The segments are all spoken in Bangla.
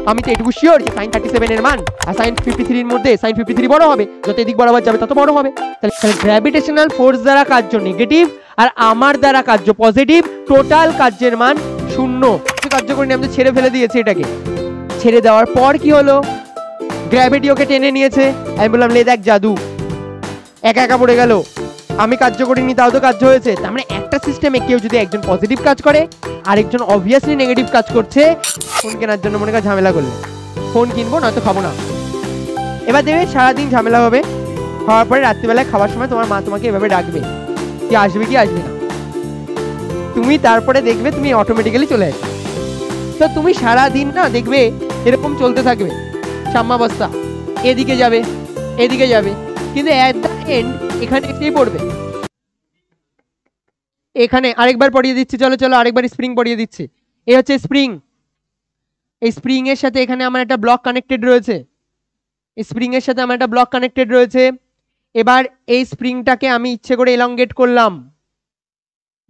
আমি তো এটুকু শিওর যে sin 37 এর মান আর sin 53 এর মধ্যে sin 53 বড় হবে, যত এদিক বরাবর যাবে তত বড় হবে। তাহলে গ্র্যাভিটেশনাল ফোর্স দ্বারা কার্য নেগেটিভ আর আমার দ্বারা কার্য পজিটিভ, টোটাল কার্যের মান 0। কার্য করে আমি ছেড়ে ফেলে দিয়েছি, এটাকে ছেড়ে দেওয়ার পর কি হলো, গ্র্যাভিটি ওকে টেনে নিয়েছে। আমি বললাম লে দেখ জাদু, একা একা পড়ে গেল, আমি কার্য করিনি তাও তো কার্য হয়েছে। তার মানে একটা সিস্টেমে কেউ যদি একজন পজিটিভ কাজ করে আরেকজন অবভিয়াসলি নেগেটিভ কাজ করছে। ফোন কেনার জন্য মনে কর ঝামেলা করলে, ফোন কিনবো নয়তো খাবো না। এবার দেখবে সারাদিন ঝামেলা হবে, খাওয়ার পরে রাত্রিবেলায় খাওয়ার সময় তোমার মা তোমাকে এভাবে ডাকবে, কি আসবে কি আসবে না, তুমি তারপরে দেখবে তুমি অটোমেটিক্যালি চলে আসবে। তো তুমি সারাদিন না দেখবে এরকম চলতে থাকবে সাম্যাবস্থা, এদিকে যাবে এদিকে যাবে, কিন্তু এট দ্য এন্ড এখানে এসেই পড়বে। এখানে আরেকবার পড়িয়ে দিচ্ছি, চলো চলো আরেকবার স্প্রিং পড়িয়ে দিচ্ছি। এই হচ্ছে স্প্রিং, এই স্প্রিং এর সাথে এখানে আমার একটা ব্লক কানেক্টেড রয়েছে, স্প্রিং এর সাথে আমার একটা ব্লক কানেক্টেড রয়েছে। এবার এই স্প্রিংটাকে আমি ইচ্ছে করে এলংগেট করলাম,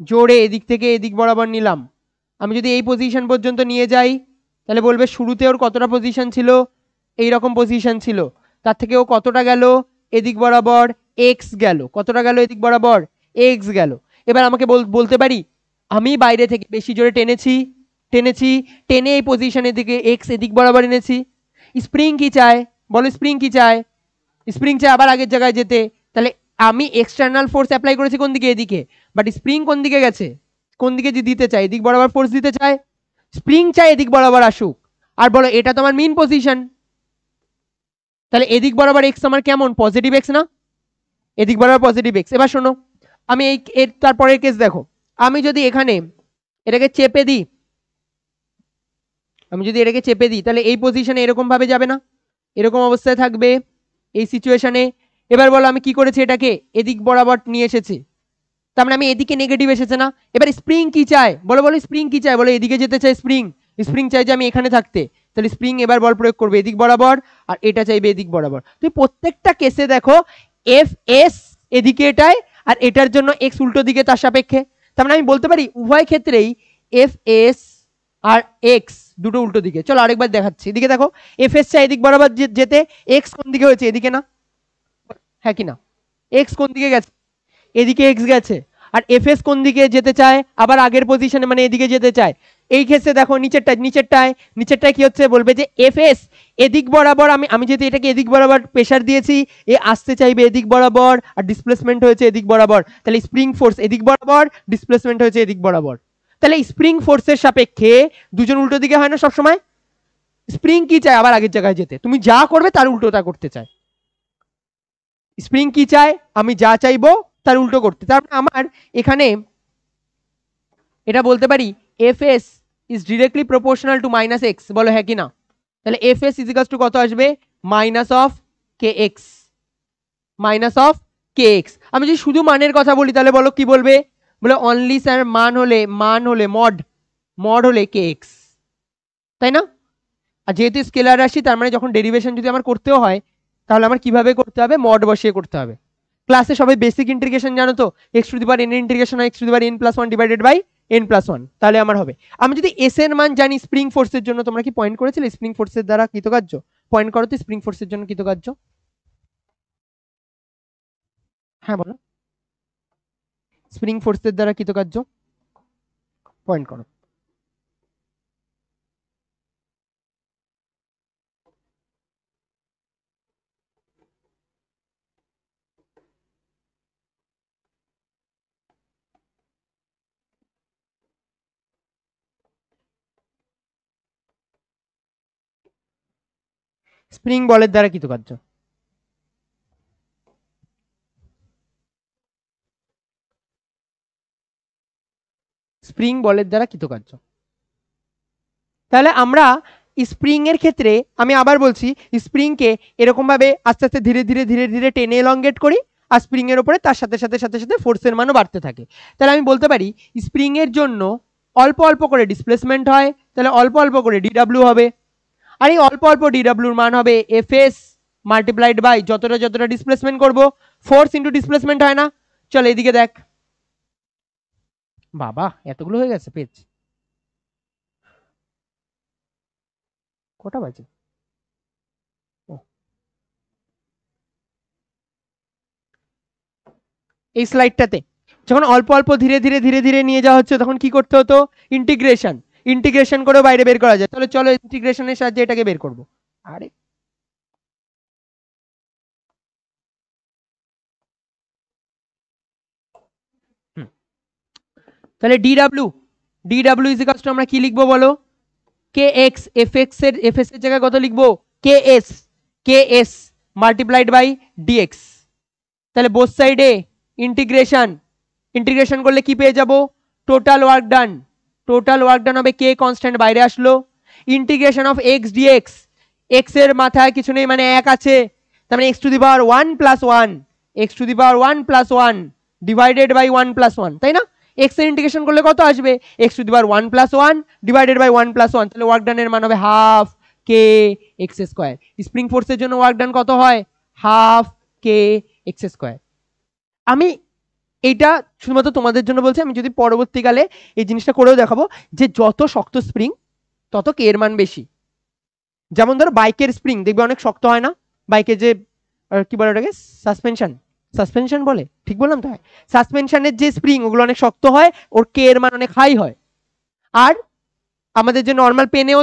জোরে এদিক থেকে এদিক বরাবর নিলাম। আমি যদি এই পজিশন পর্যন্ত নিয়ে যাই তাহলে বলবে শুরুতে ওর কতটা পজিশন ছিল, এই রকম পজিশন ছিল, তার থেকে ও কতটা গেল এদিক বরাবর, এক্স গেল, কতটা গেল এদিক বরাবর, এক্স গেল। এবার আমাকে বলতে পারি আমি বাইরে থেকে বেশি জোরে টেনেছি, টেনে এই পজিশনের দিকে এক্স এদিক বরাবর এনেছি। স্প্রিং কি চায় বলো, স্প্রিং কি চায়, স্প্রিং চায় আবার আগের জায়গায় যেতে। তাহলে আমি এক্সটার্নাল ফোর্স অ্যাপ্লাই করেছি কোন দিকে, এদিকে, বাট স্প্রিং কোন দিকে গেছে, কোন দিকে যে দিতে চায়, এদিক বরাবর ফোর্স দিতে চায়, স্প্রিং চায় এদিক বরাবর আসুক। আর বলো এটা তোমার মেইন পজিশন, তাহলে এদিক বরাবর এক্স আমার কেমন পজিটিভ এক্স না, এদিক বরাবর পজিটিভ এক্স। এবার শোনো আমি এর তারপরের কেস দেখো, আমি যদি এখানে এটাকে চেপে দিই, আমি যদি এটাকে চেপে দিই তাহলে এই পজিশনে এরকম ভাবে যাবে না, এরকম অবস্থায় থাকবে এই সিচুয়েশনে। এবার বলো আমি কি করেছি, এটাকে এদিক বরাবর নিয়ে এসেছি, তার মানে আমি এদিকে নেগেটিভ এসেছে না। এবার স্প্রিং কি চায় বলো, বলো স্প্রিং কি চায় বলো, এদিকে যেতে চায় স্প্রিং, স্প্রিং চাই যে আমি এখানে থাকতে, তাহলে স্প্রিং এবার বল প্রয়োগ করবে এদিক বরাবর, আর এটা চাইবে এদিক বরাবর। তুই প্রত্যেকটা কেসে দেখো এফ এস এদিকে এটায় আর এটার জন্য এক্স উল্টো দিকে তার সাপেক্ষে। তার মানে আমি বলতে পারি উভয় ক্ষেত্রেই এফ এস আর এক্স দুটো উল্টো দিকে। চলো আরেকবার দেখাচ্ছি, এদিকে দেখো এফ এস চাই এদিক বরাবর যেতে, এক্স কোন দিকে হয়েছে এদিকে না, হ্যাঁ কি না, এক্স কোন দিকে গেছে এদিকে এক্স গেছে, আর এফ এস কোন দিকে যেতে চায় আবার আগের পজিশনে মানে এদিকে যেতে চায়। এই ক্ষেত্রে দেখো নিচেরটায় কি হচ্ছে বলবে যে এফ এস এদিক বরাবর, আমি যদি এটাকে এদিক বরাবর প্রেসার দিয়েছি এ আসতে চাইবে এদিক বরাবর, আর ডিসপ্লেসমেন্ট হয়েছে এদিক বরাবর, তাহলে স্প্রিং ফোর্স এদিক বরাবর, ডিসপ্লেসমেন্ট হয়েছে এদিক বরাবর। তাহলে স্প্রিং ফোর্সের সাপেক্ষে দুজন উল্টো দিকে হয় না সবসময়, স্প্রিং কি চায় আবার আগের জায়গায় যেতে, তুমি যা করবে তার উল্টোটা করতে চায়। স্প্রিং কি চায় আমি যা চাইবো তার উল্টো করতে। তার মানে আমার এখানে এটা বলতে পারি F S is directly proportional to minus x, বলো হ্যাঁ কি না। তাহলে F S is equals to কত আসবে, minus of K x, minus of K x. আমি যদি শুধু মানের কথা বলি তাহলে বলো কি বলবে, বলে অনলি স্যার মান হলে মড হলে কে এক্স, তাই না। আর যেহেতু স্কেলার রাশি তার মানে যখন ডেরিভেশন যদি আমার করতেও হয় তাহলে আমার কিভাবে করতে হবে, মড বসিয়ে করতে হবে। ক্লাসে সবাই বেসিক ইন্টিগ্রেশন জানো তো, x to the power n এর ইন্টিগ্রেশন হয় x to the power n plus one divided by n plus one, তাহলে আমার হবে। আমি যদি এস এর মান জানি স্প্রিং ফোর্সের জন্য, তোমরা কি পয়েন্ট করেছিলে স্প্রিং ফোর্সের দ্বারা কৃতকার্য, পয়েন্ট করো তো স্প্রিং ফোর্সের জন্য কৃতকার্য, হ্যাঁ বলো স্প্রিং ফোর্সের দ্বারা কৃতকার্য পয়েন্ট করো। স্প্রিং বলের দ্বারা কৃতকার্য, স্প্রিং বলের দ্বারা কৃতকার্য। তাহলে আমরা স্প্রিং এর ক্ষেত্রে আমি আবার বলছি স্প্রিংকে এরকম ভাবে আস্তে আস্তে ধীরে ধীরে টেনে এলংগেট করি, আর স্প্রিং এর উপরে তার সাথে সাথে ফোর্সের মানও বাড়তে থাকে। তাহলে আমি বলতে পারি স্প্রিং এর জন্য অল্প অল্প করে ডিসপ্লেসমেন্ট হয়, তাহলে অল্প অল্প করে ডিডব্লিউ হবে, আর এই অল্প অল্প ডিডব্লিউর মান হবে এফ এস মাল্টিপ্লাইড বাই যতটা ডিসপ্লেসমেন্ট করব, ফোর্স ইন্টু ডিসপ্লেসমেন্ট হয় না। চলো এদিকে দেখ, বাবা এতগুলো হয়ে গেছে পেজ। কটা বাজে? এই স্লাইডটাতে যখন অল্প অল্প ধীরে ধীরে ধীরে ধীরে নিয়ে যাওয়া হচ্ছে তখন কি করতে হতো? ইন্টিগ্রেশন করে বাইরে বের করা যায়। তাহলে চলো ইন্টিগ্রেশনের সাহায্যে এটাকে বের করব। আরে তাহলে ডিডাব্লিউ ইজ ইকুয়ালস টু আমরা কি লিখবো বলো? কে এক্স, এফ এক্স এর জায়গায় কত লিখবো? K s multiplied by dx. তাহলে বোথ সাইডে ইন্টিগ্রেশন করলে কি পেয়ে যাব? টোটাল ওয়ার্ক ডান হবে কে কনস্ট্যান্ট বাইরে আসলো, integration of x dx, x এর মাথায় কিছু নেই মানে এক আছে, তার মানে x to the power 1 divided by 1+1, তাই না? এক্স এর ইন্টিগ্রেশন করলে কত আসবে? X to the power 1+1 divided by 1+1, তাহলে ওয়ার্ক ডানের মান হবে half k x square. Spring ফোর্সের জন্য ওয়ার্ক ডান কত হয়? Half k x square. আমি এইটা শুধুমাত্র তোমাদের জন্য বলছি, আমি যদি পরবর্তীকালে এই জিনিসটা করেও দেখাবো যে যত শক্ত স্প্রিং তত কে এর মান বেশি। যেমন ধরো বাইকের স্প্রিং দেখবে অনেক শক্ত হয় না, বাইকে যে কি বলে ওটাকে, সাসপেনশন বলে, ঠিক বললাম তো? সাসপেনশনের যে স্প্রিং ওগুলো অনেক শক্ত হয়, ওর কে এর মান অনেক হাই হয়। আর আমাদের যে নর্মাল পেনেও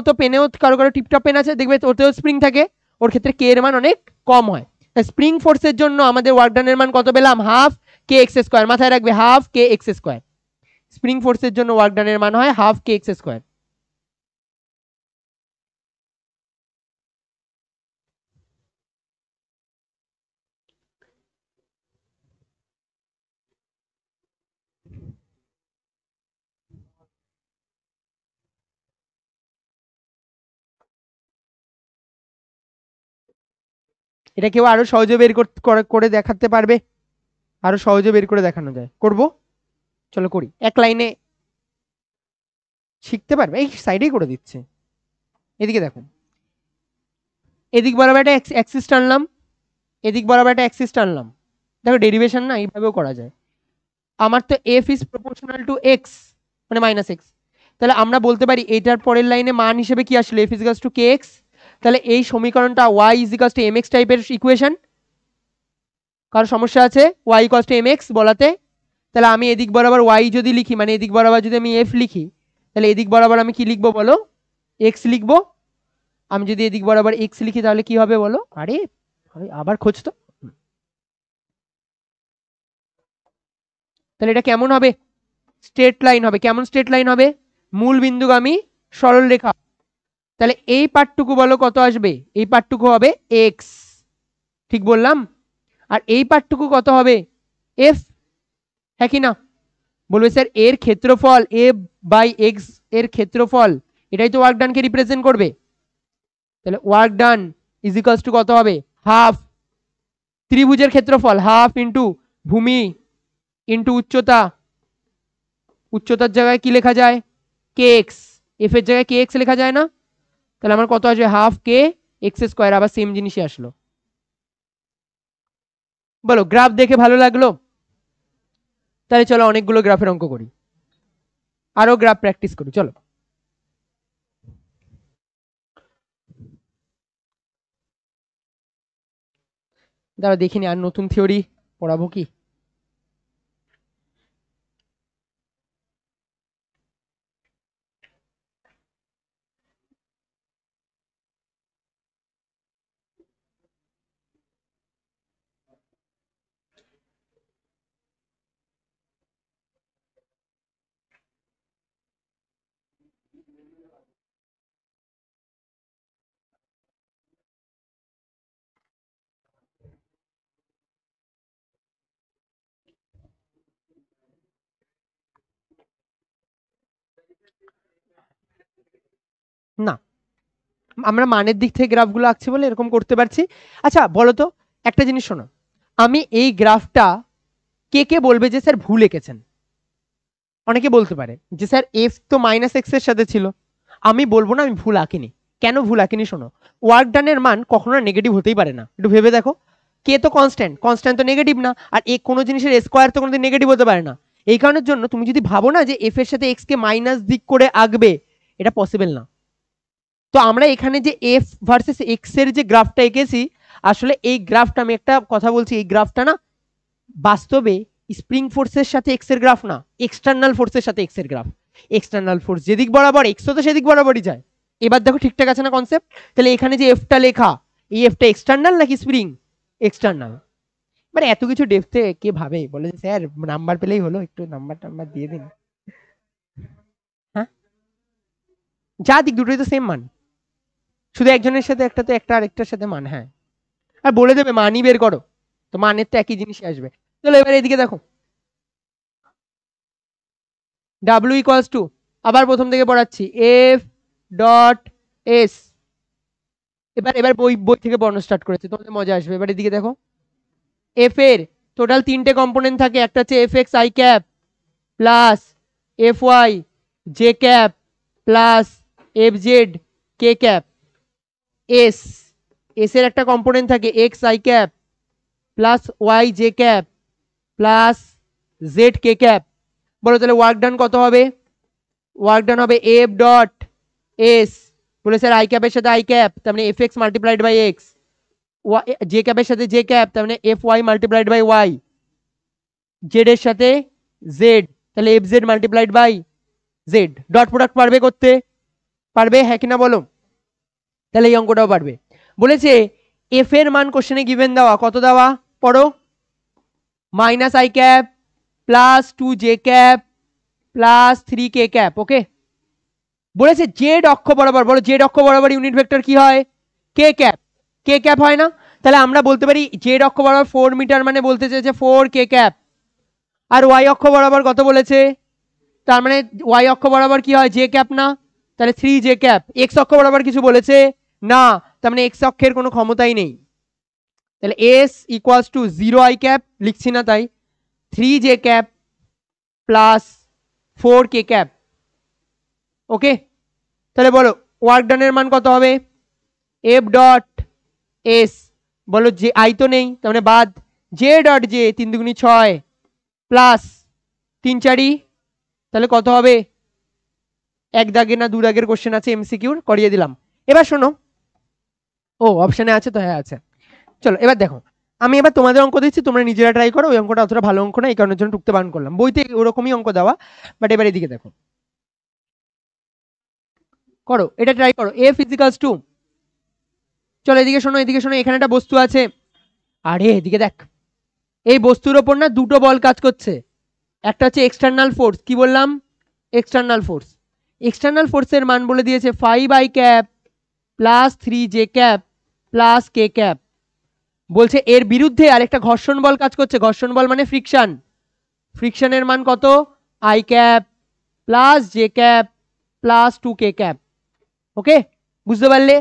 কারো টিপটপ পেন আছে দেখবে ওতেও স্প্রিং থাকে, ওর ক্ষেত্রে কে এর মান অনেক কম হয়। স্প্রিং ফোর্সের জন্য আমাদের ওয়ার্ক ডানের মান কত পেলাম? Half k x square. মাথায় রাখবে half k x square. Spring ফোর্সের জন্য ওয়ার্ক ডানের মান হয় হাফ কে এক্স স্কোয়ার। এটা কেউ আরো সহজে বের করে দেখাতে পারবে? আরো সহজে বের করে দেখানো যায়, করব? চলো করি, এক লাইনে শিখতে পারবে। এই সাইডেই করে দিচ্ছে, এদিকে দেখো, এদিক বরাবর একটা অ্যাক্সিস টানলাম, এদিক বরাবর একটা অ্যাক্সিস টানলাম। দেখো ডেরিভেশন না এইভাবেও করা যায়। আমার তো F is proportional to x মানে মাইনাস এক্স, তাহলে আমরা বলতে পারি এটার পরের লাইনে মান হিসেবে কি আসলে? F equals to k x. তাহলে এই সমীকরণটা y equals to m x টাইপের ইকুয়েশন। কারো সমস্যা আছে y equals to m x বলাতে? তাহলে আমি এদিক বরাবর ওয়াই যদি লিখি, মানে এদিক বরাবর যদি আমি এফ লিখি, তাহলে এদিক বরাবর আমি কি লিখবো বলো? এক্স লিখবো। আমি যদি এদিক বরাবর এক্স লিখি তাহলে কি হবে বলো? আরে আবার খোঁজ তো। তাহলে এটা কেমন হবে? স্ট্রেট লাইন হবে। কেমন স্ট্রেট লাইন হবে? মূল বিন্দুগামী সরল রেখা। তাহলে এই পার্টটুকু বলো কত আসবে? এই পার্টটুকু হবে এক্স, ঠিক বললাম? আর এই পার্টটুকু কত হবে? এফ, হ্যাঁ কি না? বলবে স্যার এর ক্ষেত্রফল এ বাই এক্স এর ক্ষেত্রফল এটাই তো ওয়ার্ক ডানকে রিপ্রেজেন্ট করবে। তাহলে work done is equals to কত হবে? হাফ ত্রিভুজের ক্ষেত্রফল, হাফ ইন্টু ভূমি ইন্টু উচ্চতা। উচ্চতার জায়গায় কি লেখা যায়? কে এক্স। এফ এর জায়গায় কে এক্স লেখা যায় না? তাহলে আমার কত আসবে? Half k x square. আবার সেম জিনিসই আসলো। বলো গ্রাফ দেখে ভালো লাগলো? তাহলে চলো অনেকগুলো গ্রাফের অঙ্ক করি, আরো গ্রাফ প্র্যাকটিস করি। চলো দাঁড়া দেখিনি আর নতুন থিওরি পড়াবো কি? না, আমরা মানের দিক থেকে গ্রাফগুলো আঁকছি বলে এরকম করতে পারছি। আচ্ছা বলো তো একটা জিনিস শোনো, আমি এই গ্রাফটা কে কে বলবে যে স্যার ভুল এঁকেছেন? অনেকে বলতে পারে যে স্যার এফ তো মাইনাস এক্স এর সাথে ছিল। আমি বলবো না আমি ভুল আঁকিনি। কেন ভুল আঁকিনি শোনো, ওয়ার্ক ডানের মান কখনো নেগেটিভ হতেই পারে না, একটু ভেবে দেখো। কে তো কনস্ট্যান্ট তো নেগেটিভ না, আর এ কোনো জিনিসের স্কোয়ার তো কোনোদিন নেগেটিভ হতে পারে না। এই কারণের জন্য তুমি যদি ভাবো না যে এফ এর সাথে এক্স কে মাইনাস দিক করে আঁকবে, এটা পসিবল না। তো আমরা এখানে যে এফ ভার্সেস এক্স এর যে গ্রাফটা এঁকেছি, আসলে এই গ্রাফটা, আমি একটা কথা বলছি, এই গ্রাফটা না বাস্তবে স্প্রিং ফোর্সের সাথে এক্স এর গ্রাফ না, এক্সটার্নাল ফোর্সের সাথে এক্স এর গ্রাফ। এক্সটার্নাল ফোর্স যেদিক বরাবর, এক্সও তো সেদিক বরাবরই যায়। এবার দেখো ঠিকঠাক আছে না কনসেপ্ট? তাহলে এখানে যে এফটা লেখা, এই এফটা এক্সটার্নাল নাকি স্প্রিং? এক্সটার্নাল। মানে এত কিছু ডেপথে কে ভাবে, বলে যে স্যার নাম্বার পেলেই হলো, একটু নাম্বার টাম্বার দিয়ে দিন। হ্যাঁ, যা দিক দুটোই তো সেম মান, শুধু একজনের সাথে একটা, তো একটা আরেকটার সাথে মান। হ্যাঁ, আর বলে দেবে মানই বের করো, তো মানের তো একই জিনিসই আসবে। চলো এবার এদিকে দেখো, ডাব্লিউ ইকুয়ালস টু, আবার প্রথম থেকে পড়াচ্ছি, এফ ডট এস। এবার এবার বই বই থেকে পড়ানো স্টার্ট করেছে, তোমাদের মজা আসবে। এবার এদিকে দেখো, এফ এর টোটাল তিনটে কম্পোনেন্ট থাকে, একটা হচ্ছে F X I cap plus F Y J cap plus F Z K cap. S, S এর একটা কম্পোনেন্ট থাকে X I cap plus Y J cap plus Z K cap. বলো তাহলে ওয়ার্ক ডান কত হবে? ওয়ার্ক ডান হবে এফ ডট এস, বলে স্যার আই ক্যাপের সাথে আই ক্যাপ, তার মানে F X multiplied by X, J ক্যাপের সাথে জে ক্যাপ, তার মানে F Y multiplied by y, z এর সাথে জেড, তাহলে f z multiplied by z. Dot product পারবে করতে? পারবে, হ্যাঁ কিনা বলো? তাহলে এই অঙ্কটাও পারবে। বলেছে এফ এর মান কোশ্চেনে গিভেন দেওয়া, কত দেওয়া পড়ো, minus I cap plus two J cap plus three K cap. Okay, বলেছে জেড অক্ষ বরাবর, বলো জেড অক্ষ বরাবর ইউনিট ভেক্টর কি হয়? কে ক্যাপ। কে ক্যাপ হয় না? তাহলে আমরা বলতে পারি জেড অক্ষ বরাবর 4 মিটার, মানে বলতে চাইছে 4 কে ক্যাপ। আর ওয়াই অক্ষ বরাবর কত বলেছে? তার মানে ওয়াই অক্ষ বরাবর কি হয়? জে ক্যাপ না, তাহলে 3 জে ক্যাপ। এক্স অক্ষ বরাবর কিছু বলেছে না, তার মানে এক্স অক্ষের কোনো ক্ষমতাই নেই। তাহলে S equals to 0 I cap, লিখছি না তাই, 3 জে ক্যাপ প্লাস 4 কে ক্যাপ। ওকে, তাহলে বলো ওয়ার্ক ডানের মান কত হবে? এফ ডট এস, বলো যে আই তো নেই, তার মানে বাদ, জে ডট জে 3 দুগুনি 6 প্লাস 3 4, তাহলে কত হবে? এক দাগে না দু দাগের কোশ্চেন আছে এমসিকিউর, করিয়ে দিলাম। এবার শোনো, ও অপশনে আছে তো? হ্যাঁ আছে। চলো এবার দেখো, আমি এবার তোমাদের অঙ্ক দিচ্ছি, তোমরা নিজেরা ট্রাই করো। ওই অঙ্কটা অতটা ভালো অঙ্ক না, এই কারণের জন্য টুকতে বান করলাম, বইতে ওরকমই অঙ্ক দেওয়া, বাট এবার এদিকে দেখো, করো এটা ট্রাই করো। এ ফিজিক্যালস টু, চলো এদিকে শোনো, এদিকে শোনো, এখানে একটা বস্তু আছে, আরে এদিকে দেখ, এই বস্তুর ওপর না দুটো বল কাজ করছে, একটা হচ্ছে এক্সটার্নাল ফোর্স, কি বললাম? External force. এক্সটার্নাল ফোর্সের মান বলে দিয়েছে 5 i cap plus 3 J cap plus K cap. বলছে এর বিরুদ্ধে আরেকটা ঘর্ষণ বল কাজ করছে, ঘর্ষণ বল মানে ফ্রিকশন, ফ্রিকশনের মান কত? I cap plus J cap plus 2 K cap. Okay, বুঝতে পারলে?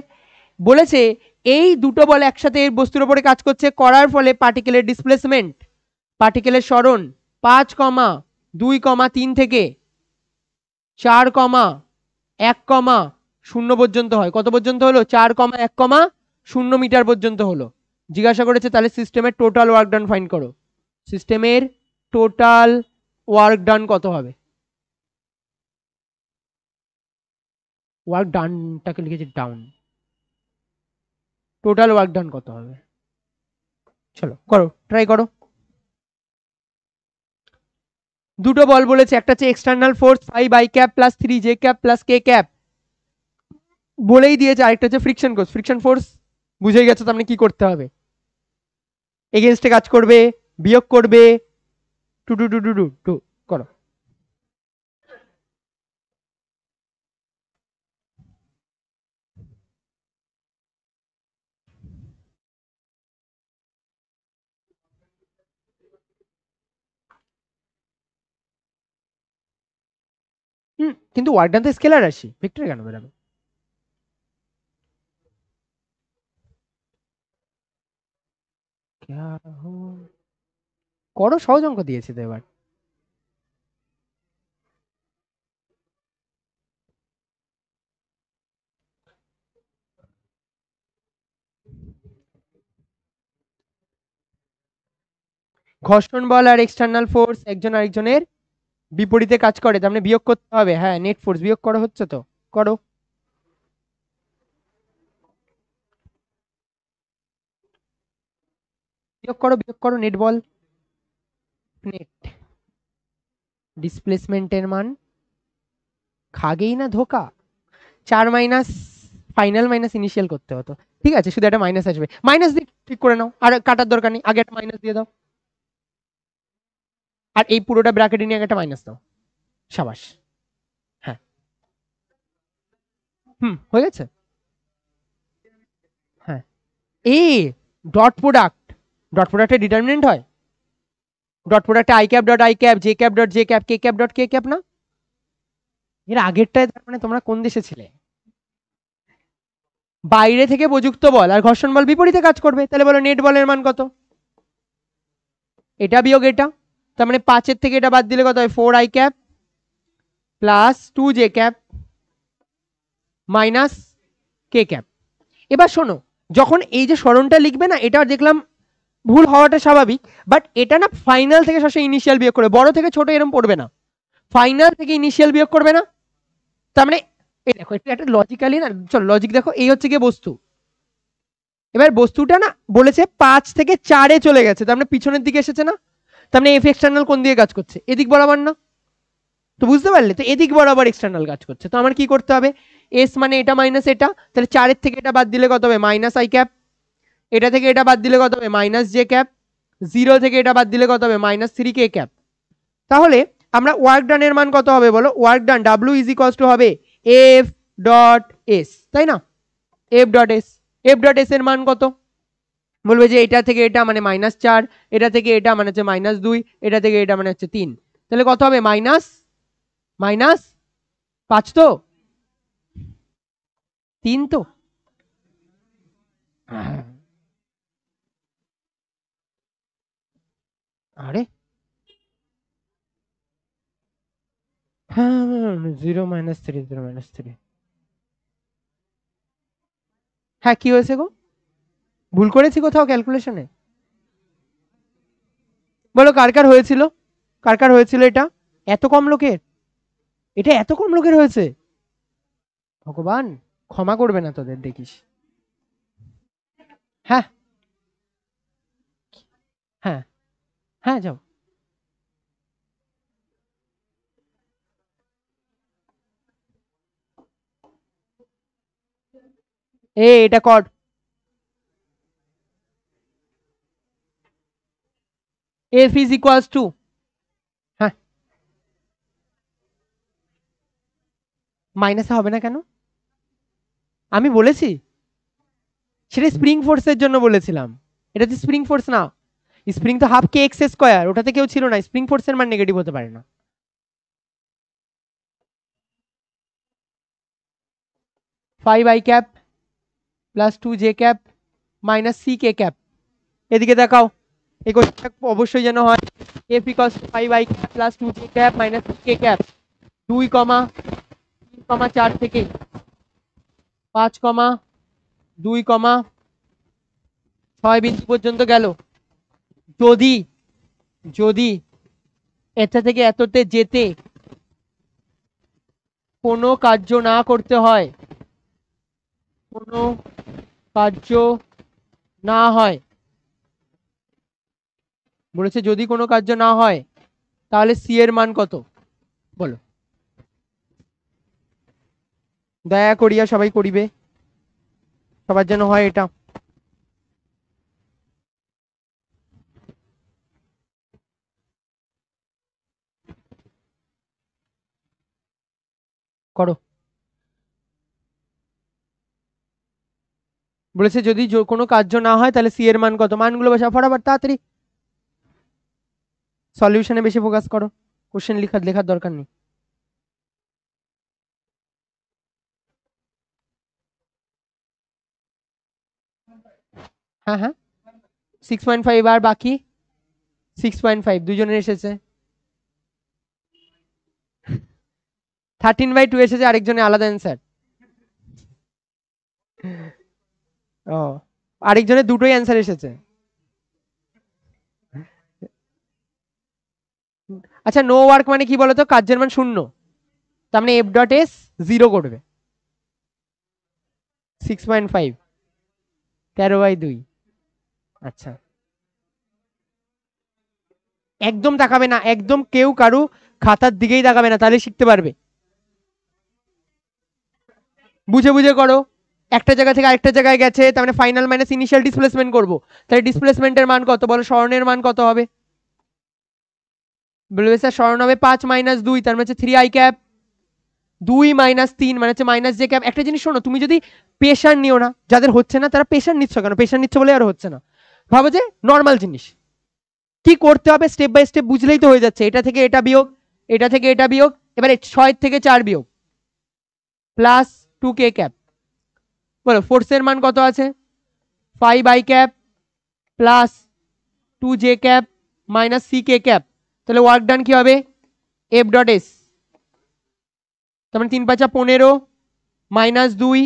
বলেছে এই দুটো বল একসাথে এই বস্তুর উপরে কাজ করছে, করার ফলে পার্টিকেলের ডিসপ্লেসমেন্ট, পার্টিকেলের সরণ 5,2,3 থেকে 4,1,0 পর্যন্ত হয়। কত পর্যন্ত হলো? 4,1,0 মিটার পর্যন্ত হলো। জিজ্ঞাসা করেছে তাহলে সিস্টেমের টোটাল ওয়ার্ক ডান ফাইন্ড করো। সিস্টেমের টোটাল ওয়ার্ক ডান কত হবে? ওয়ার্ক ডানটাকে লিখেছি ডাউন, টোটাল ওয়ার্ক ডান কত হবে? চলো করো, ট্রাই করো। দুটো বল বলেছে, একটা হচ্ছে external force 5 i cap plus 3 J cap plus K cap, বলেই দিয়েছে। আরেকটা হচ্ছে ফ্রিকশন ফোর্স, ফ্রিকশন ফোর্স বুঝে গেছো, তার মানে কি করতে হবে? এগেইনস্টে কাজ করবে, বিয়োগ করবে, টু টু টু টু টু টু করো। কিন্তু ওয়ার্ক ডান তো স্কেলার রাশি, ভেক্টর কেন বেরাবে? করো, সহজ অঙ্ক দিয়েছি তো এবার। ঘর্ষণ বল আর এক্সটার্নাল ফোর্স একজন আরেকজনের বিপরীতে কাজ করে, তার মানে বিয়োগ করতে হবে। হ্যাঁ, নেট ফোর্স বিয়োগ করা হচ্ছে তো, করো। বিয়োগ করো নেট বল, নেট ডিসপ্লেসমেন্টের মান খাগেই না ধোকা, 4 মাইনাস ফাইনাল মাইনাস ইনিশিয়াল করতে হতো। ঠিক আছে, শুধু একটা মাইনাস আসবে, মাইনাস দিয়ে ঠিক করে নাও, আর কাটার দরকার নেই, আগে একটা মাইনাস দিয়ে দাও, আর এই পুরোটা ব্র্যাকেটে নিয়ে একটা মাইনাস দাও, সাবাস। হ্যাঁ, হয়ে গেছে। হ্যাঁ, এ ডট প্রোডাক্টের ডিটারমিনেন্ট হয়, ডট প্রোডাক্টে I cap dot I cap, J cap dot J cap, K cap dot K cap না? এর আগেরটায় তার মানে তোমরা কোন দেশে ছিলে? বাইরে থেকে প্রযুক্ত বল আর ঘর্ষণ বল বিপরীতে কাজ করবে, তাহলে বলো নেট বলের মান কত? এটা বিয়োগ এটা, তার মানে 5 থেকে এটা বাদ দিলে কত হয়? 4 I cap plus 2 j cap minus K cap. এবার শোনো, যখন এই যে সরণটা লিখবে না, এটা দেখলাম ভুল হওয়াটা স্বাভাবিক, বাট এটা না ফাইনাল থেকে সবসময় ইনিশিয়াল বিয়োগ করবে, বড় থেকে ছোট এরকম পড়বে না, ফাইনাল থেকে ইনিশিয়াল বিয়োগ করবে না। তার মানে এই দেখো, এটা একটা লজিক্যালি না, চলো লজিক দেখো, এই হচ্ছে গিয়ে বস্তু, এবার বস্তুটা না বলেছে 5 থেকে 4-এ চলে গেছে, তার মানে পিছনের দিকে এসেছে না, তার মানে এফ এক্সটার্নাল কোন দিকে কাজ করছে? এদিক বরাবর না? তো বুঝতে পারলে, তো এদিক বরাবর এক্সটার্নাল কাজ করছে, তো আমার কি করতে হবে? এস মানে এটা মাইনাস এটা, তাহলে 4-এর থেকে এটা বাদ দিলে কত হবে? মাইনাস আই ক্যাপ, এটা থেকে এটা বাদ দিলে কত হবে? মাইনাস জে ক্যাপ, 0 থেকে এটা বাদ দিলে কত হবে? মাইনাস 3 কে ক্যাপ। তাহলে আমরা ওয়ার্ক ডানের মান কত হবে বলো? Work done W is equals to হবে এফ ডট এস, তাই না? F dot S, F dot S এর মান কত? বলবে যে এটা থেকে এটা মানে -4, এটা থেকে এটা মানে হচ্ছে -2, এটা থেকে এটা মানে হচ্ছে 3, তাহলে কত হবে? মাইনাস মাইনাস 5 তো 3 তো, আরে হ্যাঁ, 0 -3, 0 -3, হ্যাঁ কি হয়েছে গো? ভুল করেছি কোথাও ক্যালকুলেশনে? বলো কার কার হয়েছিল, কার কার হয়েছিল এটা? এত কম লোকের, এটা এত কম লোকের হয়েছে, ভগবান ক্ষমা করবে না তোদের দেখিস। হ্যাঁ হ্যাঁ হ্যাঁ যাও। এটা কর, এফ ইজ ইকুয়ালস টু, হ্যাঁ মাইনাসে হবে না কেন? আমি বলেছি সেটা স্প্রিং ফোর্সের জন্য বলেছিলাম, এটা তো স্প্রিং ফোর্স না, স্প্রিং তো হাফ কে এক্স স্কয়ার, ওটাতে কেউ ছিল না, স্প্রিং ফোর্সের মান নেগেটিভ হতে পারে না। 5 i cap plus 2 j cap minus c k cap, এদিকে দেখাও, এই কোশ্চেনটা অবশ্যই যেন হয় f equals to 5 i cap plus 2 j cap minus c k cap, 2, 3, 4 থেকে 5, 2, 6 বিন্দু পর্যন্ত গেল। যদি যদি এটা থেকে এততে যেতে কোনো কার্য না করতে হয়, কোনো কার্য না হয়, বলেছে যদি কোনো কার্য না হয় তাহলে সি এর মান কত বলো? দয়া করিয়া সবাই করিবে, সবার যেন হয় এটা। করো, বলেছে যদি কোনো কার্য না হয় তাহলে সি এর মান কত? মানগুলো বসা ফটাফট তাড়াতাড়ি, সলিউশনে বেশি ফোকাস করো, কোশ্চেন লেখার দরকার নেই। হ্যাঁ হ্যাঁ 6.5 আর বাকি 6.5 দুজনের এসেছে, 13/2 এসেছে, আরেকজনের আলাদা অ্যান্সার। ও, আরেকজনের দুটোই অ্যান্সার এসেছে। আচ্ছা নো ওয়ার্ক মানে কি বলতো? কার্যের মান 0, তার মানে এফ ডট এস 0 করবে, 6.5 13/2, আচ্ছা একদম তাকাবে না, একদম কেউ কারু খাতার দিকেই তাকাবে না, তাহলে শিখতে পারবে। বুঝে বুঝে করো। একটা জায়গা থেকে আরেকটা জায়গায় গেছে, তার মানে ফাইনাল মাইনাস ইনিশিয়াল ডিসপ্লেসমেন্ট করবো, তাহলে ডিসপ্লেসমেন্টের মান কত বলো, স্মরণের মান কত হবে? বলবে স্যার স্মরণ হবে 5 - 2, তার মানে হচ্ছে 3i ক্যাপ, 2 - 3 মানে হচ্ছে মাইনাস জে ক্যাপ। একটা জিনিস শোনো, তুমি যদি প্রেশার নিও না, যাদের হচ্ছে না তারা প্রেশার নিচ্ছ কেন? প্রেশার নিচ্ছ বলে আর হচ্ছে না, ভাবো যে নর্মাল জিনিস। কি করতে হবে স্টেপ বাই স্টেপ বুঝলেই তো হয়ে যাচ্ছে। এটা থেকে এটা বিয়োগ, এটা থেকে এটা বিয়োগ, এবারে 6 থেকে 4 বিয়োগ, প্লাস 2k ক্যাপ। বলো ফোর্সের মান কত আছে? 5i cap plus 2j cap minus ck cap. তাহলে ওয়ার্ক ডান কি হবে? f ডট s, তার মানে 3 × 5 = 15 মাইনাস 2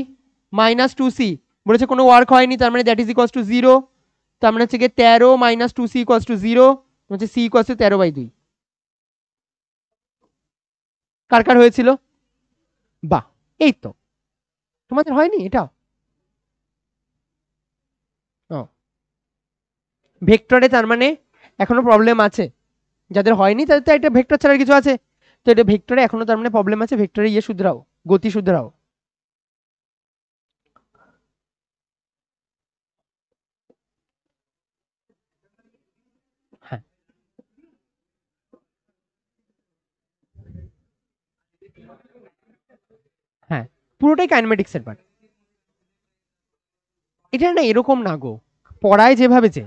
মাইনাস 2c, বলেছে কোনো ওয়ার্ক হয়নি, তার মানে দ্যাট ইজ ইকুয়ালস টু 0, তার মানে হচ্ছে 13 মাইনাস 2c ইকুয়ালস টু 0, হচ্ছে c ইকুয়ালস টু 13/2। কার কার হয়েছিল? বাহ, এই তো তোমাদের হয়নি এটা। ভেক্টরে তার মানে এখনো প্রবলেম আছে, যাদের হয়নি তাদের তো এটা ভেক্টর ছাড়া কিছু আছে, তো এটা ভেক্টরে এখনো তার মানে প্রবলেম আছে। ভেক্টরে ইয়ে শুধরাও, গতি শুধরাও। হ্যাঁ হ্যাঁ, পুরোটাই কাইনেমেটিক্সের পার্ট। এটা না এরকম না গো, পড়ায় যেভাবে যে,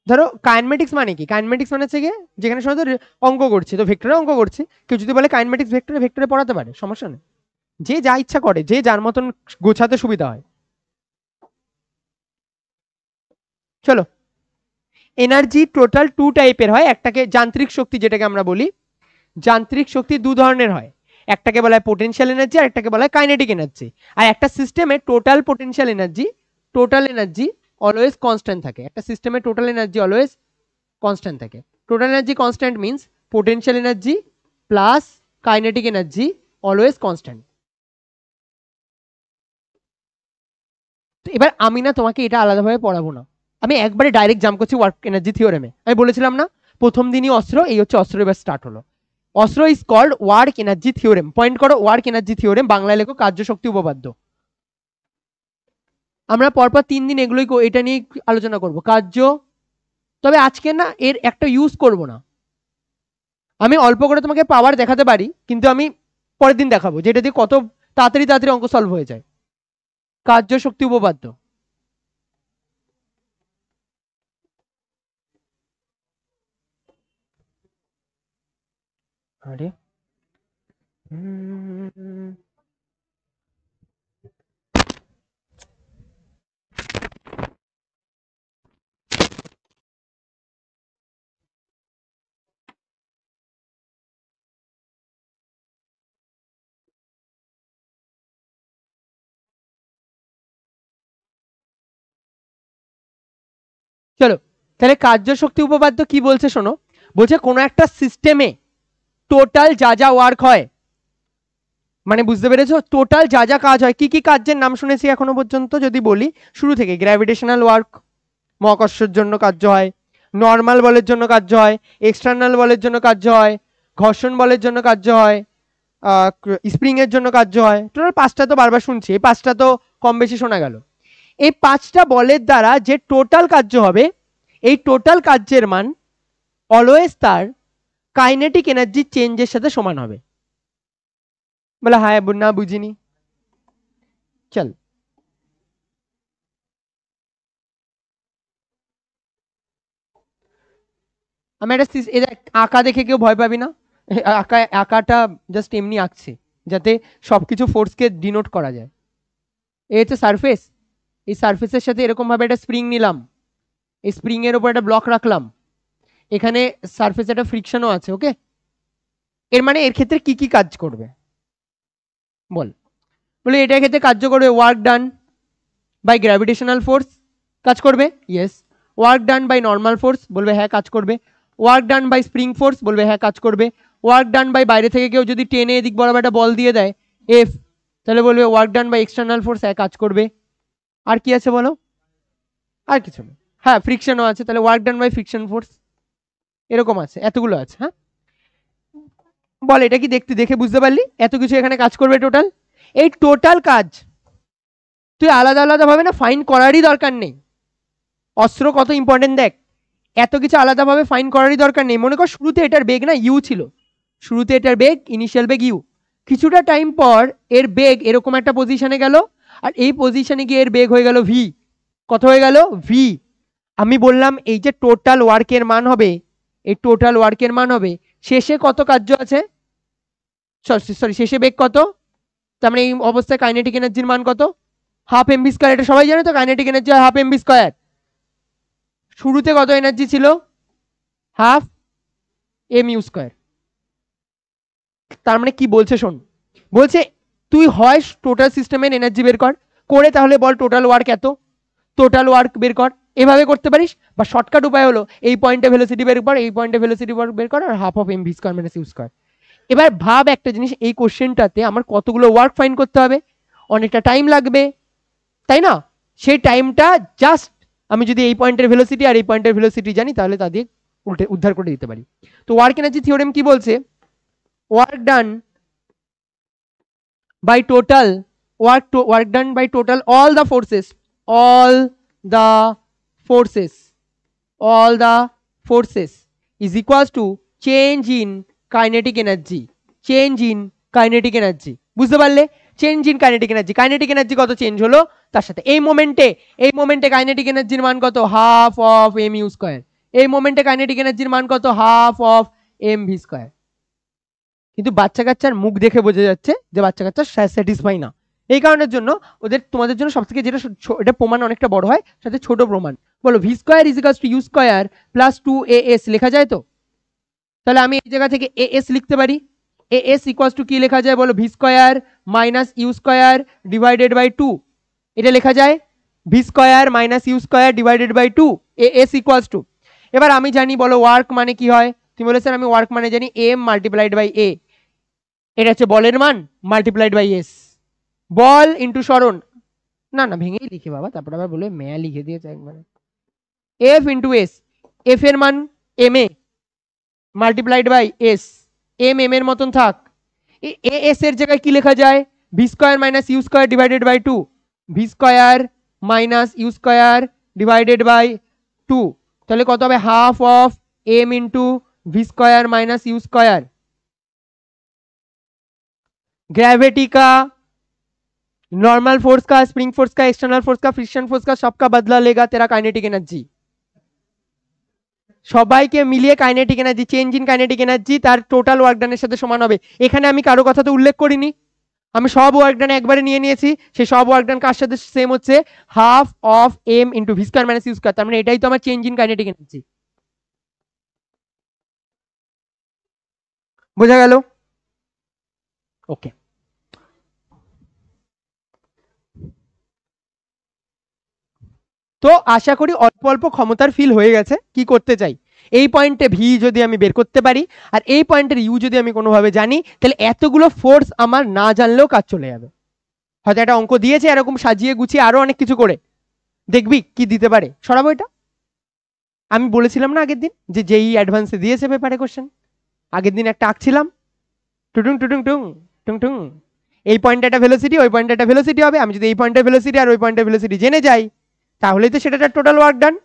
ধরো কাইনেমেটিক্স মানে কি? কাইনেমেটিক্স মানে হচ্ছে গিয়ে যেখানে সময় তো অঙ্ক করছি, তো ভেক্টরে অঙ্ক করছি, কেউ যদি বলে কাইনেমেটিক্স ভেক্টরে, ভেক্টরে পড়াতে পারে, সমস্যা নেই। যে যা ইচ্ছা করে, যে যার মতন গোছাতে সুবিধা হয়। চলো, এনার্জি টোটাল 2 টাইপের হয়। একটাকে যান্ত্রিক শক্তি, যেটাকে আমরা বলি যান্ত্রিক শক্তি 2 ধরনের হয়, একটাকে বলা হয় পোটেনশিয়াল এনার্জি আর একটাকে বলা হয় কাইনেটিক এনার্জি। আর একটা সিস্টেমে total potential energy, total energy always constant থাকে। একটা সিস্টেমে টোটাল এনার্জি অলওয়েজ কনস্ট্যান্ট থাকে। Total energy constant means potential energy plus kinetic energy always constant. তো এবার আমি না তোমাকে এটা আলাদাভাবে পড়াবো না, আমি একবারে ডাইরেক্ট জাম্প করছি ওয়ার্ক এনার্জি থিওরেমে। আমি বলেছিলাম না প্রথম দিনই অস্ত্র, এই হচ্ছে অস্ত্র, এবার স্টার্ট হলো। অস্ত্র is called work energy theorem. Point করো, ওয়ার্ক এনার্জি থিওরেম, বাংলায় লেখো কার্য শক্তি উপপাদ্য। আমরা পরপর 3 দিন এগুলোই এটা নিয়ে আলোচনা করব, কার্য। তবে আজকে না এর একটা ইউজ করব না, আমি অল্প করে তোমাকে পাওয়ার দেখাতে পারি, কিন্তু আমি পরের দিন দেখাবো যেটা দিয়ে কত তাড়াতাড়ি তাড়াতাড়ি অঙ্ক সলভ হয়ে যায়। কার্য শক্তি উপপাদ্য। আরে চলো, তাহলে কার্য শক্তি উপপাদ্য কি বলছে শোনো। বলছে কোনো একটা সিস্টেমে টোটাল যা যা ওয়ার্ক হয়, মানে বুঝতে পেরেছো, টোটাল যা যা কাজ হয়, কি কি কাজের নাম শুনেছি এখনো পর্যন্ত যদি বলি, শুরু থেকে গ্র্যাভিটেশনাল ওয়ার্ক, মহাকর্ষের জন্য কার্য হয়, নর্মাল বলের জন্য কার্য হয়, এক্সটার্নাল বলের জন্য কার্য হয়, ঘর্ষণ বলের জন্য কার্য হয়, স্প্রিং এর জন্য কার্য হয়। টোটাল 5টা তো বারবার শুনছি, এই 5টা তো কম বেশি শোনা গেল। এই 5টা বলের দ্বারা যে টোটাল কার্য হবে, এই টোটাল কার্যের মান অলওয়েজ তার কাইনেটিক এনার্জি চেঞ্জের সাথে সমান হবে। বলে হ্যাঁ না বুঝিনি, চল আমি একটা আঁকা দেখে কেউ ভয় পাবি না, আঁকাটা জাস্ট এমনি আঁকছি যাতে সবকিছু ফোর্সকে ডিনোট করা যায়। এই হচ্ছে সারফেস, এই সারফেসের সাথে এরকম ভাবে একটা স্প্রিং নিলাম, এই স্প্রিং এর উপর একটা ব্লক রাখলাম, এখানে সারফেসে একটা ফ্রিকশনও আছে, ওকে। এর মানে এর ক্ষেত্রে কি কি কাজ করবে বল? বলে এটার ক্ষেত্রে কার্য করবে work done by gravitational force, কাজ করবে yes. Work done by normal force, বলবে হ্যাঁ কাজ করবে। Work done by spring force, বলবে হ্যাঁ কাজ করবে। ওয়ার্ক ডান বাই বাইরে থেকে কেউ যদি টেনে এদিক বরাবর একটা বল দিয়ে দেয় এফ, তাহলে বলবে work done by external force, হ্যাঁ কাজ করবে। আর কি আছে বলো? আর কিছু না, হ্যাঁ ফ্রিকশনও আছে, তাহলে work done by friction force. এরকম আছে, এতগুলো আছে। হ্যাঁ, বল এটা কি দেখে বুঝতে পারলি এত কিছু এখানে কাজ করবে টোটাল? এই টোটাল কাজ তুই আলাদা আলাদা ভাবে না ফাইন করারই দরকার নেই। অস্ত্র কত ইম্পর্টেন্ট দেখ, এত কিছু আলাদাভাবে ফাইন করারই দরকার নেই। মনে কর শুরুতে এটার বেগ না ইউ ছিল, শুরুতে এটার বেগ ইনিশিয়াল বেগ ইউ, কিছুটা টাইম পর এর বেগ এরকম একটা পজিশনে গেল, আর এই পজিশনে গিয়ে এর বেগ হয়ে গেল ভি। কত হয়ে গেল? ভি। আমি বললাম এই যে টোটাল ওয়ার্কের মান হবে, এই টোটাল ওয়ার্কের মান হবে শেষে কত কার্য আছে, সরি শেষে বেগ কত, তার মানে এই অবস্থায় কাইনেটিক এনার্জির মান কত? Half mv square. এটা সবাই জানে তো, kinetic energy half mv square. শুরুতে কত এনার্জি ছিল? Half m u square. তার মানে কি বলছে শোন, বলছে তুই হয় টোটাল সিস্টেমের এনার্জি বের কর, করে তাহলে বল টোটাল ওয়ার্ক এত, টোটাল ওয়ার্ক বের কর, এভাবে করতে পারিস। বা শর্টকাট উপায় হলো এই পয়েন্টে ভেলোসিটি বের কর, এই পয়েন্টে ভেলোসিটি বের কর, আর half of M V square minus you square. এবার ভাব একটা জিনিস, এই কোশ্চেনটাতে আমার কতগুলো ওয়ার্ক ফাইন্ড করতে হবে, অনেকটা টাইম লাগবে, তাই না? সেই টাইমটা জাস্ট আমি যদি এই পয়েন্টের ভেলোসিটি আর এই পয়েন্টের ভেলোসিটি জানি তাহলে তা দিয়ে উদ্ধার করে দিতে পারি। তো ওয়ার্ক এনার্জি থিওরেম কি বলছে? work done by total work done by total all the forces is equals to change in kinetic energy, বুঝতে পারলে? Change in kinetic energy, kinetic energy কত চেঞ্জ হলো তার সাথে এই মোমেন্টে কাইনেটিক এনার্জির মান কত? Half of M u square. এই মোমেন্টে কাইনেটিক এনার্জির মান কত? Half of M V square. কিন্তু বাচ্চা কাচ্চার মুখ দেখে বোঝা যাচ্ছে যে বাচ্চা কাচ্চা স্যাটিসফাই না। এই কারণের জন্য তোমাদের জন্য সবথেকে যেটা এটা প্রমাণ অনেকটা বড় হয়, সাথে ছোট প্রমাণ। বলো v square is equals to u square plus 2as লেখা যায় তো? তাহলে আমি এই জায়গা থেকে as লিখতে পারি। as ইকুয়ালস টু কি লেখা যায় বলো? V square minus you square divided by 2। এটা লেখা যায় v square minus you square divided by 2, as equals to. এবার আমি জানি, বলো ওয়ার্ক মানে কি হয়? তুমি বলে স্যার আমি ওয়ার্ক মানে জানি m মাল্টিপ্লাইড বাই a। এটা হচ্ছে বলের মান মাল্টিপ্লাইড বাই এস, বল ইন্টু সরণ। না ভেঙেই লিখে বাবা, তারপর আবার বলে ম্যা লিখে দিয়েছে একবারে। এফ ইন্টু এস, এফ এর মান m a multiplied by s, m এর মতন থাক। এ এস এর জায়গায় কি লেখা যায়? V square minus you square divided by 2, v square minus you square divided by 2। তাহলে কত হবে? Half of m into v square minus u square. Gravity का, नॉर्मल फोर्स का, स्प्रिंग फोर्स का, एक्सटर्नल फोर्स का, फ्रिक्शन फोर्स का, सबका बदला लेगा तेरा काइनेटिक एनर्जी। সবাইকে মিলিয়ে kinetic energy, change in kinetic energy তার টোটাল ওয়ার্ক ডানের সাথে সমান হবে। এখানে আমি কারো কথা তো উল্লেখ করিনি, আমি সব ওয়ার্ক ডান একবারে নিয়ে নিয়েছি। সেই সব ওয়ার্ক ডান কার সাথে সেম হচ্ছে? Half of m into v square minus you square. তার মানে এটাই তো আমার চেঞ্জ ইন কাইনেটিক এনার্জি। বোঝা গেল? ওকে, তো আশা করি অল্প অল্প ক্ষমতার ফিল হয়ে গেছে কি করতে চাই। এই পয়েন্টে ভি যদি আমি বের করতে পারি আর এই পয়েন্টের ইউ যদি আমি কোনোভাবে জানি, তাহলে এতগুলো ফোর্স আমার না জানলেও কাজ চলে যাবে। হয়তো একটা অঙ্ক দিয়েছে এরকম সাজিয়ে গুছিয়ে আরো অনেক কিছু করে, দেখবি কি দিতে পারে। সরাবো এটা। আমি বলেছিলাম না আগের দিন যে যেই অ্যাডভান্সে দিয়েছে পেপারে কোশ্চেন, আগের দিন একটা আঁকছিলাম টুটুং টুটুং টুং টুং টুং, এই পয়েন্টে একটা ভেলোসিটি, ওই পয়েন্টে একটা ভেলোসিটি হবে। আমি যদি এই পয়েন্টের ভেলোসিটি আর ওই পয়েন্টের ভেলোসিটি জেনে যাই তাহলেই তো সেটা টোটাল ওয়ার্ক ডান।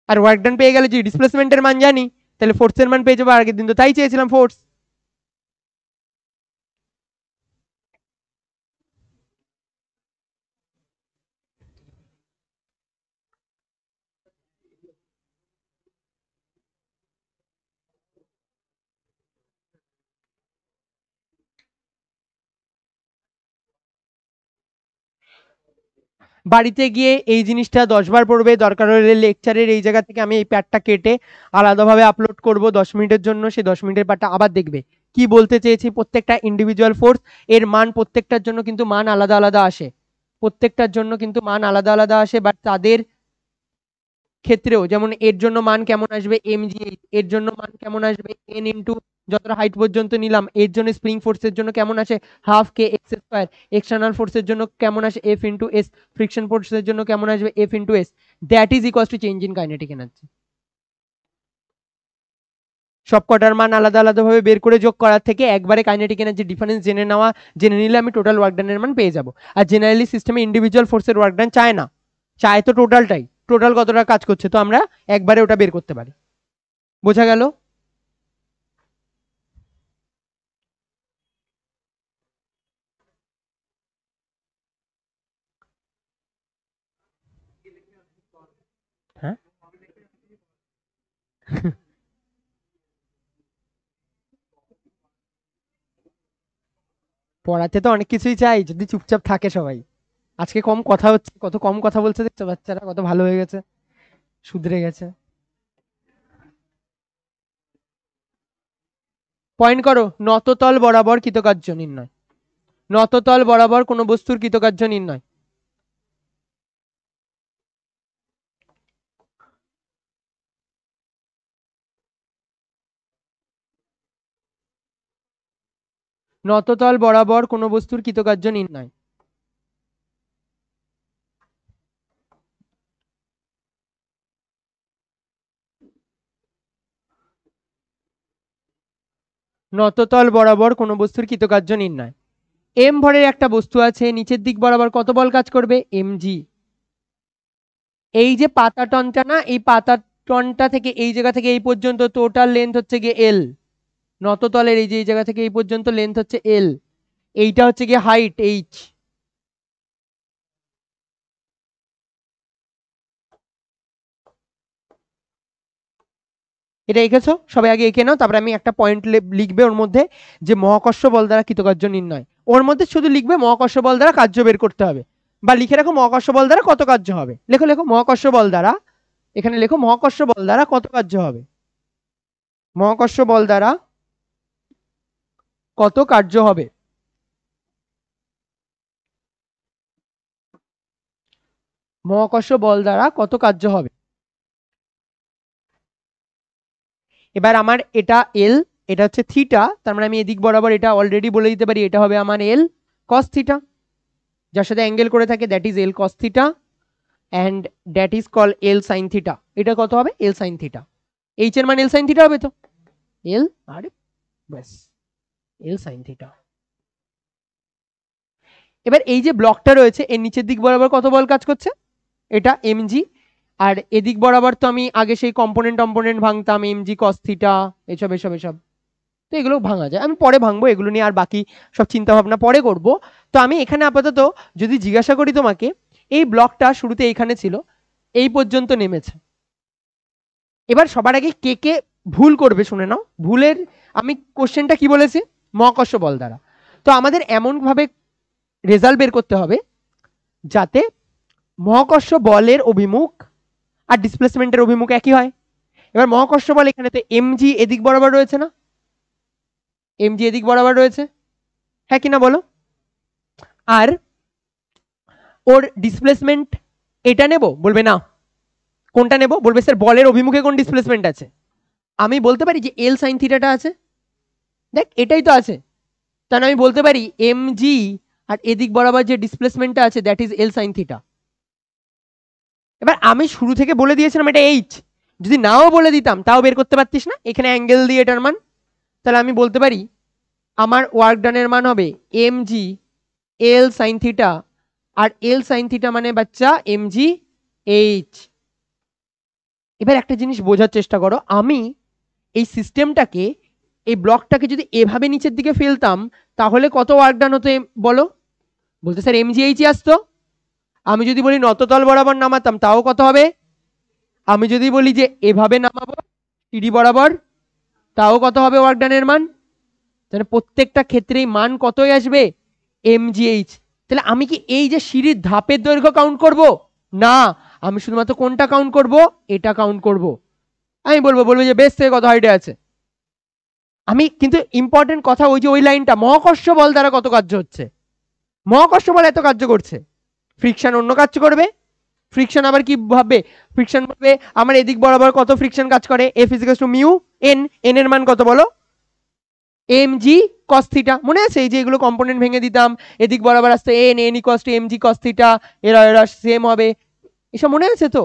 আর ওয়ার্ক ডান পেয়ে গেলে যদি ডিসপ্লেসমেন্টের মান জানি তাহলে ফোর্সের মান পেয়ে যাবো। আগের দিন তো তাই চেয়েছিলাম, ফোর্স। বাড়িতে গিয়ে এই জিনিসটা 10 বার পড়বে, দরকার হলে লেকচারের এই জায়গা থেকে আমি এই প্যাডটা কেটে আলাদাভাবে আপলোড করব 10 মিনিটের জন্য। সেই 10 মিনিটের পার্টটা আবার দেখবে কি বলতে চেয়েছি। প্রত্যেকটা ইন্ডিভিজুয়াল ফোর্স এর মান প্রত্যেকটার জন্য কিন্তু মান আলাদা আলাদা আসে, প্রত্যেকটার জন্য কিন্তু মান আলাদা আলাদা আসে। বাট তাদের ক্ষেত্রেও যেমন এর জন্য মান কেমন আসবে mg, এর জন্য মান কেমন আসবে n ইন্টু যতটা হাইট পর্যন্ত নিলাম। এর জন্য স্প্রিং ফোর্সের জন্য কেমন আসে half k x square, external ফোর্সের জন্য কেমন আসে f ইন্টু এস, ফ্রিকশন ফোর্সের জন্য কেমন আসবে f into S. That is equals to change in kinetic energy. সবকটার মান আলাদা আলাদা ভাবে বের করে যোগ করার থেকে একবারে কাইনেটিক এনার্জি ডিফারেন্স জেনে নিলে আমি টোটাল ওয়ার্ক ডানের মান পেয়ে যাব। আর জেনারেলি সিস্টেমে ইন্ডিভিজুয়াল ফোর্সের ওয়ার্ক ডান চায় না, চায় তো টোটালটাই, টোটাল কতটা কাজ করছে, তো আমরা একবারে ওটা বের করতে পারি। বোঝা গেল? হ্যাঁ পড়াতে তো অনেক কিছুই চাই যদি চুপচাপ থাকে সবাই। আজকে কম কথা হচ্ছে, কত কম কথা বলছে দেখছো বাচ্চারা, কত ভালো হয়ে গেছে, শুধরে গেছে। পয়েন্ট করো, নততল বরাবর কৃতকার্য নির্ণয়। নততল বরাবর কোন বস্তুর কৃতকার্য নির্ণয়। নততল বরাবর কোন বস্তুর কৃতকার্য নির্ণয়। নততল বরাবর কোন বস্তুর কৃতকার্য নির্ণয়। এম ভরের একটা বস্তু আছে, নিচের দিক বরাবর কত বল কাজ করবে? mg। এই যে পাতা টনটা না, এই পাতা টনটা থেকে এই জায়গা থেকে এই পর্যন্ত টোটাল লেন্থ হচ্ছে গিয়ে এল। নততলের এই যে এই জায়গা থেকে এই পর্যন্ত লেন্থ হচ্ছে এল, এইটা হচ্ছে গিয়ে হাইট এইচ। এটা এঁকেছো সবাই, আগে এঁকে নাও, তারপরে আমি একটা পয়েন্ট লিখবে ওর মধ্যে যে মহাকর্ষ বল দ্বারা কৃতকার্য নির্ণয়। ওর মধ্যে শুধু লিখবে মহাকর্ষ বল দ্বারা কার্য বের করতে হবে, বা লিখে রাখো মহাকর্ষ বল দ্বারা কত কার্য হবে। লেখো লেখো মহাকর্ষ বল দ্বারা, এখানে লেখো মহাকর্ষ বল দ্বারা কত কার্য হবে। মহাকর্ষ বল দ্বারা কত কার্য হবে। মহাকর্ষ বল দ্বারা কত কার্য হবে। এবার আমার এটা এল, এটা হচ্ছে থিটা, তার মানে আমি এদিক বরাবর এটা অলরেডি বলে দিতে পারি, এটা হবে আমার এল কস থিটা, যার সাথে অ্যাঙ্গেল করে থাকে, that is L cos theta and that is call L sine theta. এটা কত হবে? এল সাইন থিটা। এইচ এর মান এল সাইন থিটা হবে তো, এল আর ব্যাস এল সাইন থিটা। এবার এই যে ব্লকটা রয়েছে এর নিচের দিক বরাবর কত বল কাজ করছে? এটা এমজি। আর এদিক বরাবর তো আমি আগে সেই কম্পোনেন্ট ভাঙতাম, এমজি কস থিটা এসব এসব এসব, তো এগুলো ভাঙা যায়, আমি পরে ভাঙবো এগুলো নিয়ে, আর বাকি সব চিন্তা ভাবনা পরে করব। তো আমি এখানে আপাতত যদি জিজ্ঞাসা করি তোমাকে, এই ব্লকটা শুরুতে এইখানে ছিল, এই পর্যন্ত নেমেছে। এবার সবার আগে কে কে ভুল করবে শুনে নাও। ভুলের আমি কোশ্চেনটা কি বলেছি? মহাকর্ষ বল দ্বারা। তো আমাদের এমন ভাবে রেজাল্ট বের করতে হবে যাতে মহাকর্ষ বলের অভিমুখ আর ডিসপ্লেসমেন্টের অভিমুখ একই হয়। এবার মহাকর্ষ বল এখানে তো এমজি এদিক বরাবর রয়েছে না, এমজি এদিক বরাবর রয়েছে, হ্যাঁ কিনা বলো? আর ওর ডিসপ্লেসমেন্ট এটা নেব? বলবে না। কোনটা নেব? বলবে স্যার বলের অভিমুখে কোন ডিসপ্লেসমেন্ট আছে। আমি বলতে পারি যে এল সাইন থিটাটা আছে, দেখ এটাই তো আছে, তাহলে আমি বলতে পারি mg আর এদিক বরাবর যে ডিসপ্লেসমেন্টটা আছে that is L sine theta. এবার আমি শুরু থেকে বলে দিয়েছিলাম এটা এইচ, যদি নাও বলে দিতাম তাও বের করতে পারতিস না, এখানে অ্যাঙ্গেল দিয়ে এটার মান, তাহলে আমি বলতে পারি আমার ওয়ার্ক ডানের মান হবে mg এল সাইন থিটা, আর এল সাইন থিটা মানে বাচ্চা mg এইচ। এবার একটা জিনিস বোঝার চেষ্টা করো, আমি এই সিস্টেমটাকে, এই ব্লকটাকে যদি এভাবে নিচের দিকে ফেলতাম তাহলে কত ওয়ার্ক ডান হতো বলো? বলতে স্যার এমজিএইচই আসতো। আমি যদি বলি নততল বরাবর নামাতাম তাও কত হবে? আমি যদি বলি যে এভাবে নামাবো সিডি বরাবর তাও কত হবে ওয়ার্ক ডানের মান? তাহলে প্রত্যেকটা ক্ষেত্রেই মান কতই আসবে? এমজিএইচ। তাহলে আমি কি এই যে সিঁড়ির ধাপের দৈর্ঘ্য কাউন্ট করব? না, আমি শুধুমাত্র কোনটা কাউন্ট করব? এটা কাউন্ট করব। আমি বলবো যে বেস থেকে কত হাইটে আছে। আমি কিন্তু ইম্পর্টেন্ট কথা ওই যে ওই লাইনটা, মহাকর্ষ বল দ্বারা কত কার্য হচ্ছে। মহাকর্ষ বল এত কার্য করছে, ফ্রিকশন অন্য কাজ করবে। ফ্রিকশন আবার কি ভাববে? ফ্রিকশন ভাববে আমার এদিক বরাবর কত ফ্রিকশন কাজ করে, F is equals two mu N, N এর মান কত বলো? MG cos theta. মনে আছে এই যে এগুলো কম্পোনেন্ট ভেঙে দিতাম, এদিক বরাবর আসতে N, N equals to MG cos theta, এরা এরা সেম হবে, এসব মনে আছে তো?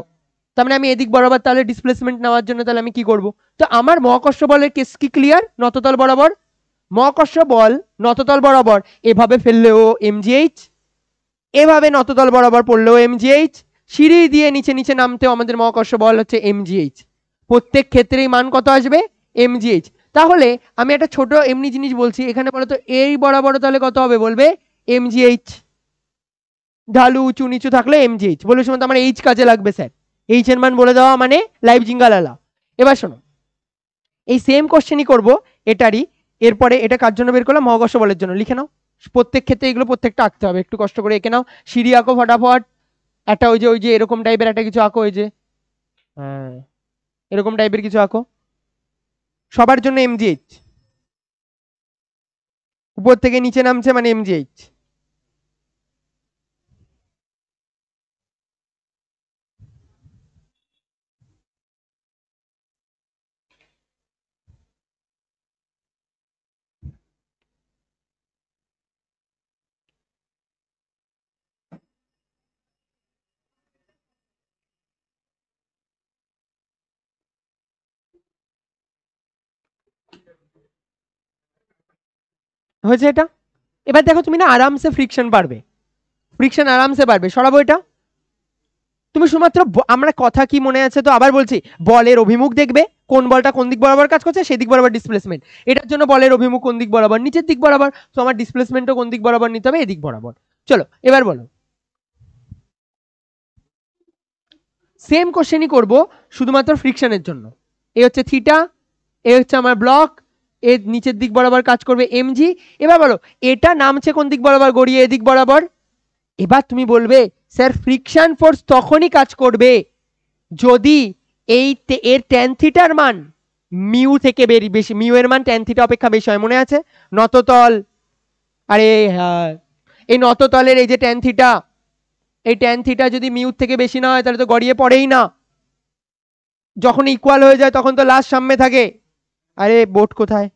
তার মানে আমি এদিক বরাবর তাহলে ডিসপ্লেসমেন্ট নেওয়ার জন্য তাহলে আমি কি করব? তো আমার মহাকর্ষ বলের কেস কি ক্লিয়ার? নততল বরাবর মহাকর্ষ বল নততল বরাবর এভাবে ফেললেও mgh, এভাবে নততল বরাবর পড়লেও mgh, সিঁড়ি দিয়ে নিচে নিচে নামতেও আমাদের মহাকর্ষ বল হচ্ছে mgh। প্রত্যেক ক্ষেত্রেই মান কত আসবে? mgh। তাহলে আমি একটা ছোট এমনি জিনিস বলছি, এখানে বলো তো এই বরাবর তাহলে কত হবে? বলবে mgh। ঢালু উঁচু নিচু থাকলে mgh। বলবে শোনো তো আমার h কাজে লাগবে স্যার, h এর মান বলে দেওয়া মানে লাইভ জিঙ্গালালা। এবার শোনো, এই সেম কোশ্চেনই করবো এটারই। এরপরে এটা কার জন্য বের করলাম? মহাকর্ষ বলের জন্য। লিখে নাও প্রত্যেক ক্ষেত্রে, এগুলো প্রত্যেকটা আঁকতে হবে, একটু কষ্ট করে এঁকে নাও। সিঁড়ি আঁকো ফটাফট, একটা ওই যে এরকম টাইপের একটা কিছু আঁকো, ওই যে হ্যাঁ এরকম টাইপের কিছু আঁকো। সবার জন্য mgh, উপর থেকে নিচে নামছে মানে mgh। হয়েছে এটা? এবার দেখো তুমি না আরামসে ফ্রিকশন পারবে, ফ্রিকশন আরামসে পারবে। সরাবো এটা। তুমি শুধুমাত্র আমরা কথা কি মনে আছে তো? আবার বলছি, বলের অভিমুখ দেখবে, কোন বলটা কোন দিক বরাবর কাজ করছে সেদিক বরাবর ডিসপ্লেসমেন্ট। এটার জন্য বলের অভিমুখ কোন দিক বরাবর? নিচের দিক বরাবর। তো আমার ডিসপ্লেসমেন্টও কোন দিক বরাবর নিতে হবে? এদিক বরাবর। চলো এবার বলো, সেম কোশ্চেনই করব শুধুমাত্র ফ্রিকশনের জন্য। এ হচ্ছে থিটা, এ হচ্ছে আমার ব্লক, এর নিচের দিক বরাবর কাজ করবে mg। এবার বলো এটা নামছে কোন দিক বরাবর? গড়িয়ে এদিক বরাবর। এবার তুমি বলবে স্যার ফ্রিকশন ফোর্স তখনই কাজ করবে যদি এর ট্যান থিটার মান মিউ থেকে বেশি, মিউ এর মান ট্যান থিটা অপেক্ষা বেশি হয়। মনে আছে? নততল, আরে হ্যাঁ, এই নততলের এই যে ট্যান থিটা, এই ট্যান থিটা যদি মিউ থেকে বেশি না হয় তাহলে তো গড়িয়ে পড়েই না। যখন ইকুয়াল হয়ে যায় তখন তো লাস্ট সামনে থাকে। আরে বোর্ড কোথায়?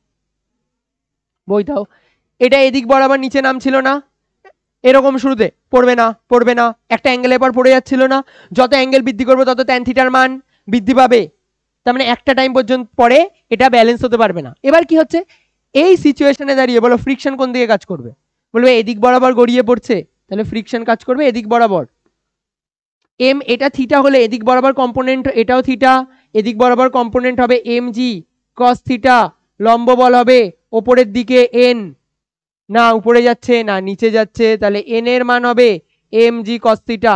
বই দাও। এটা এদিক বরাবর নিচে নামছিল না এরকম শুরুতে? পড়বে না, পড়বে না, একটা অ্যাঙ্গেলের পর পড়ে যাচ্ছিল না? যত অ্যাঙ্গেল বৃদ্ধি করবে তত ট্যান থিটার মান বৃদ্ধি পাবে। তার মানে একটা টাইম পর্যন্ত পরে এটা ব্যালেন্স হতে পারবে না। এবার কি হচ্ছে, এই সিচুয়েশনে দাঁড়িয়ে বলো ফ্রিকশন কোন দিকে কাজ করবে? বলবে এদিক বরাবর গড়িয়ে পড়ছে, তাহলে ফ্রিকশন কাজ করবে এদিক বরাবর। এম এটা থিটা হলে এদিক বরাবর কম্পোনেন্ট, এটাও থিটা, এদিক বরাবর কম্পোনেন্ট হবে mg cos থিটা। লম্ব বল হবে ওপরের দিকে n, না উপরে যাচ্ছে না নিচে যাচ্ছে, তাহলে n এর মান হবে mg cos থিটা।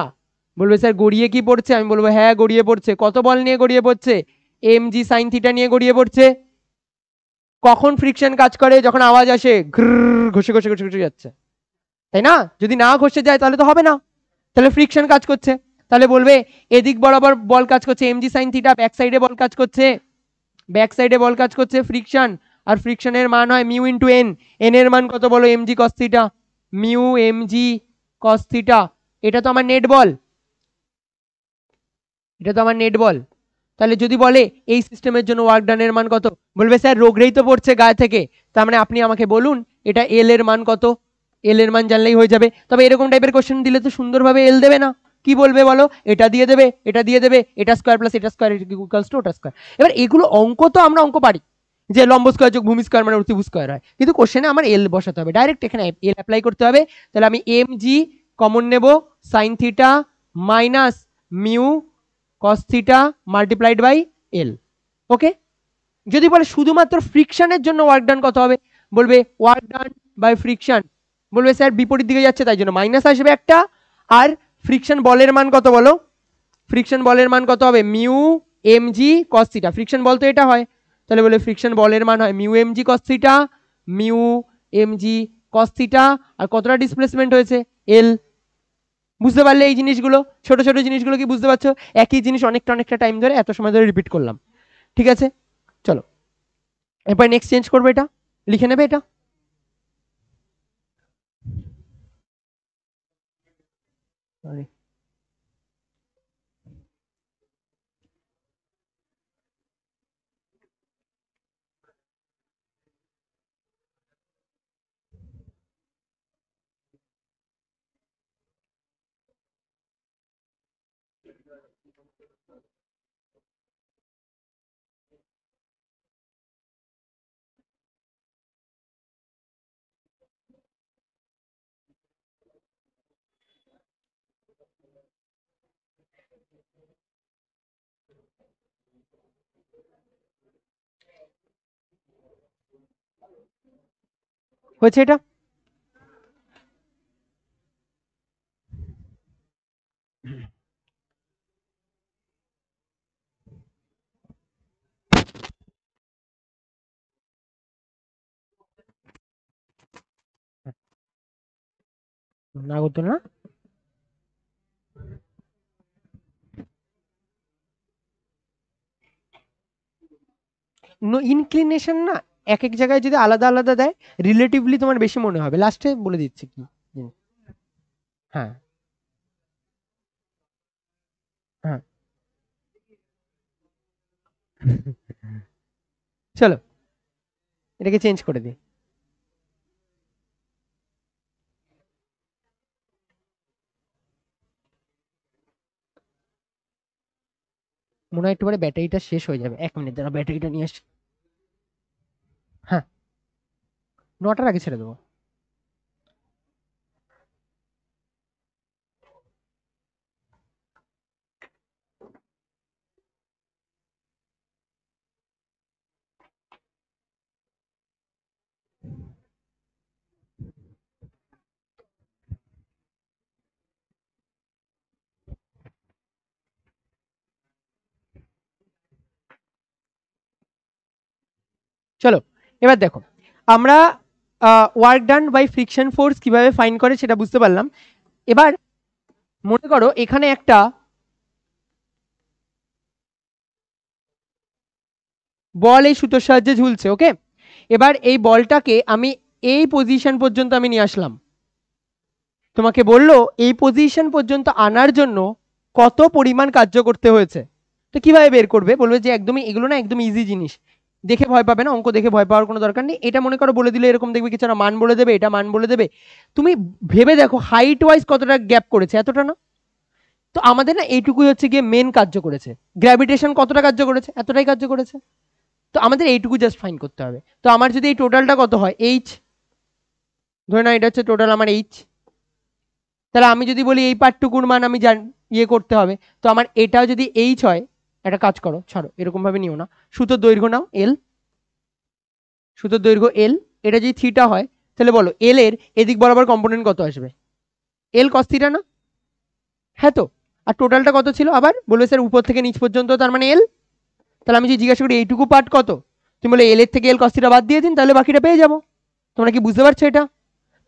বলবে স্যার গড়িয়ে কি পড়ছে? আমি বলবো হ্যাঁ গড়িয়ে পড়ছে। কত বল নিয়ে গড়িয়ে পড়ছে? mg sin থিটা নিয়ে গড়িয়ে পড়ছে। কখন ফ্রিকশন কাজ করে? যখন আওয়াজ আসে ঘষে ঘষে ঘষে ঘষে যাচ্ছে, তাই না? যদি না ঘষে যায় তাহলে তো হবে না, তাহলে ফ্রিকশন কাজ করছে। তাহলে বলবে এদিক বরাবর বল কাজ করছে mg sin থিটা, ব্যাক সাইডে বল কাজ করছে, ব্যাক সাইডে বল কাজ করছে ফ্রিকশন, আর ফ্রিকশনের মান হয় মিউ ইনটু এন। এন এর মান কত বলো? mg cos theta, mu mg cos theta. এটা তো আমার নেট বল, এটা তো আমার নেট বল। তাহলে যদি বলে এই সিস্টেমের জন্য ওয়ার্ক ডানের মান কত? বলবে স্যার রোগরেই তো পড়ছে গায়ে থেকে, তার মানে আপনি আমাকে বলুন এটা এল এর মান কত? এল এর মান জানলেই হয়ে যাবে। তবে এরকম টাইপের কোশ্চেন দিলে তো সুন্দরভাবে এল দেবে না, কি বলবে বলো? এটা দিয়ে দেবে, এটা দিয়ে দেবে, এটা স্কয়ার প্লাস এটা স্কয়ার ইকুয়ালস টু ওটা স্কয়ার। এবার এগুলো অঙ্ক তো আমরা অঙ্ক পারি যে লম্ব স্কয়ার যোগ ভূমি স্কয়ার মানে অতিভুজ স্কয়ার হয়, কিন্তু কোশ্চেনে আমার এল বসাতে হবে, ডাইরেক্ট এখানে এল অ্যাপ্লাই করতে হবে। তাহলে আমি এম জি কমন নেব, sine theta minus mu cos theta multiplied by L. Okay. যদি বলে শুধুমাত্র ফ্রিকশনের জন্য ওয়ার্ক ডান কত হবে? বলবে ওয়ার্ক ডান বাই ফ্রিকশন। বলবে স্যার বিপরীত দিকে যাচ্ছে তাই জন্য মাইনাস আসবে একটা। আর ফ্রিকশন বলের মান কত বলো? ফ্রিকশন বলের মান কত হবে? Mu mg cos theta. Friction বল তো এটা হয়, তাহলে বলে ফ্রিকশন বলের মান হয় mu mg cos theta, mu mg cos theta. আর কতটা ডিসপ্লেসমেন্ট হয়েছে? এল। বুঝতে পারলে এই জিনিসগুলো, ছোট ছোট জিনিসগুলো কি বুঝতে পারছো? একই জিনিস অনেকটা অনেকটা টাইম ধরে এত সময় ধরে রিপিট করলাম। ঠিক আছে, চলো এরপর নেক্সট চেঞ্জ করবে, এটা লিখে নেবে এটা। হয়েছে এটা? না করতো না, ইনক্লিনেশন না এক এক জায়গায় যদি আলাদা আলাদা দেয় রিলেটিভলি তোমার বেশি মনে হবে। লাস্টে বলে দিচ্ছি কি। হ্যাঁ হ্যাঁ চলো এটাকে চেঞ্জ করে দিই। মনে হয় একটু পরে ব্যাটারিটা শেষ হয়ে যাবে, 1 মিনিট দাঁড়া ব্যাটারিটা নিয়ে আসি। হ্যাঁ 9টার আগে ছেড়ে দেবো। চলো এবার দেখো আমরা work done by friction force কিভাবে ফাইন্ড করে সেটা বুঝতে পারলাম। এবার মনে করো এখানে একটা বল এই সুতোর সাহায্যে ঝুলছে, ওকে। এবার এই বলটাকে আমি এই পজিশন পর্যন্ত আমি নিয়ে আসলাম, তোমাকে বললো এই পজিশন পর্যন্ত আনার জন্য কত পরিমাণ কার্য করতে হয়েছে। তো কিভাবে বের করবে, বলবে যে একদমই এগুলো না একদম ইজি জিনিস, দেখে ভয় পাবে না, অঙ্ক দেখে ভয় পাওয়ার কোনো দরকার নেই। এটা মনে করো বলে দিলে এরকম দেখবে কিছু না, মান বলে দেবে, এটা মান বলে দেবে। তুমি ভেবে দেখো হাইট ওয়াইজ কতটা গ্যাপ করেছে, এতটা না? তো আমাদের না এইটুকুই হচ্ছে গিয়ে মেন কার্য করেছে। গ্র্যাভিটেশন কতটা কার্য করেছে, এতটাই কার্য করেছে। তো আমাদের এইটুকু জাস্ট ফাইন্ড করতে হবে। তো আমার যদি এই টোটালটা কত হয় এইচ, ধরে না এটা হচ্ছে টোটাল আমার এইচ, তাহলে আমি যদি বলি এই পার্টটুকুর মান আমি ইয়ে করতে হবে, তো আমার এটাও যদি এইচ হয়, একটা কাজ করো ছাড়ো এরকম ভাবে নিও না, সুতোর দৈর্ঘ্য নাও এল, সুতোর দৈর্ঘ্য এল, এটা যদি থিটা হয় তাহলে বলো এল এর এদিক বরাবর কম্পোনেন্ট কত আসবে, এল কস থিটা না? হ্যাঁ তো, আর টোটালটা কত ছিল আবার বলবে স্যার উপর থেকে নিচ পর্যন্ত, তার মানে এল। তাহলে আমি যদি জিজ্ঞাসা করি এইটুকু পার্ট কত, তুমি বলে এল এর থেকে এল কস থিটা বাদ দিয়ে দিন, তাহলে বাকিটা পেয়ে যাবো। তোমরা কি বুঝতে পারছো? এটা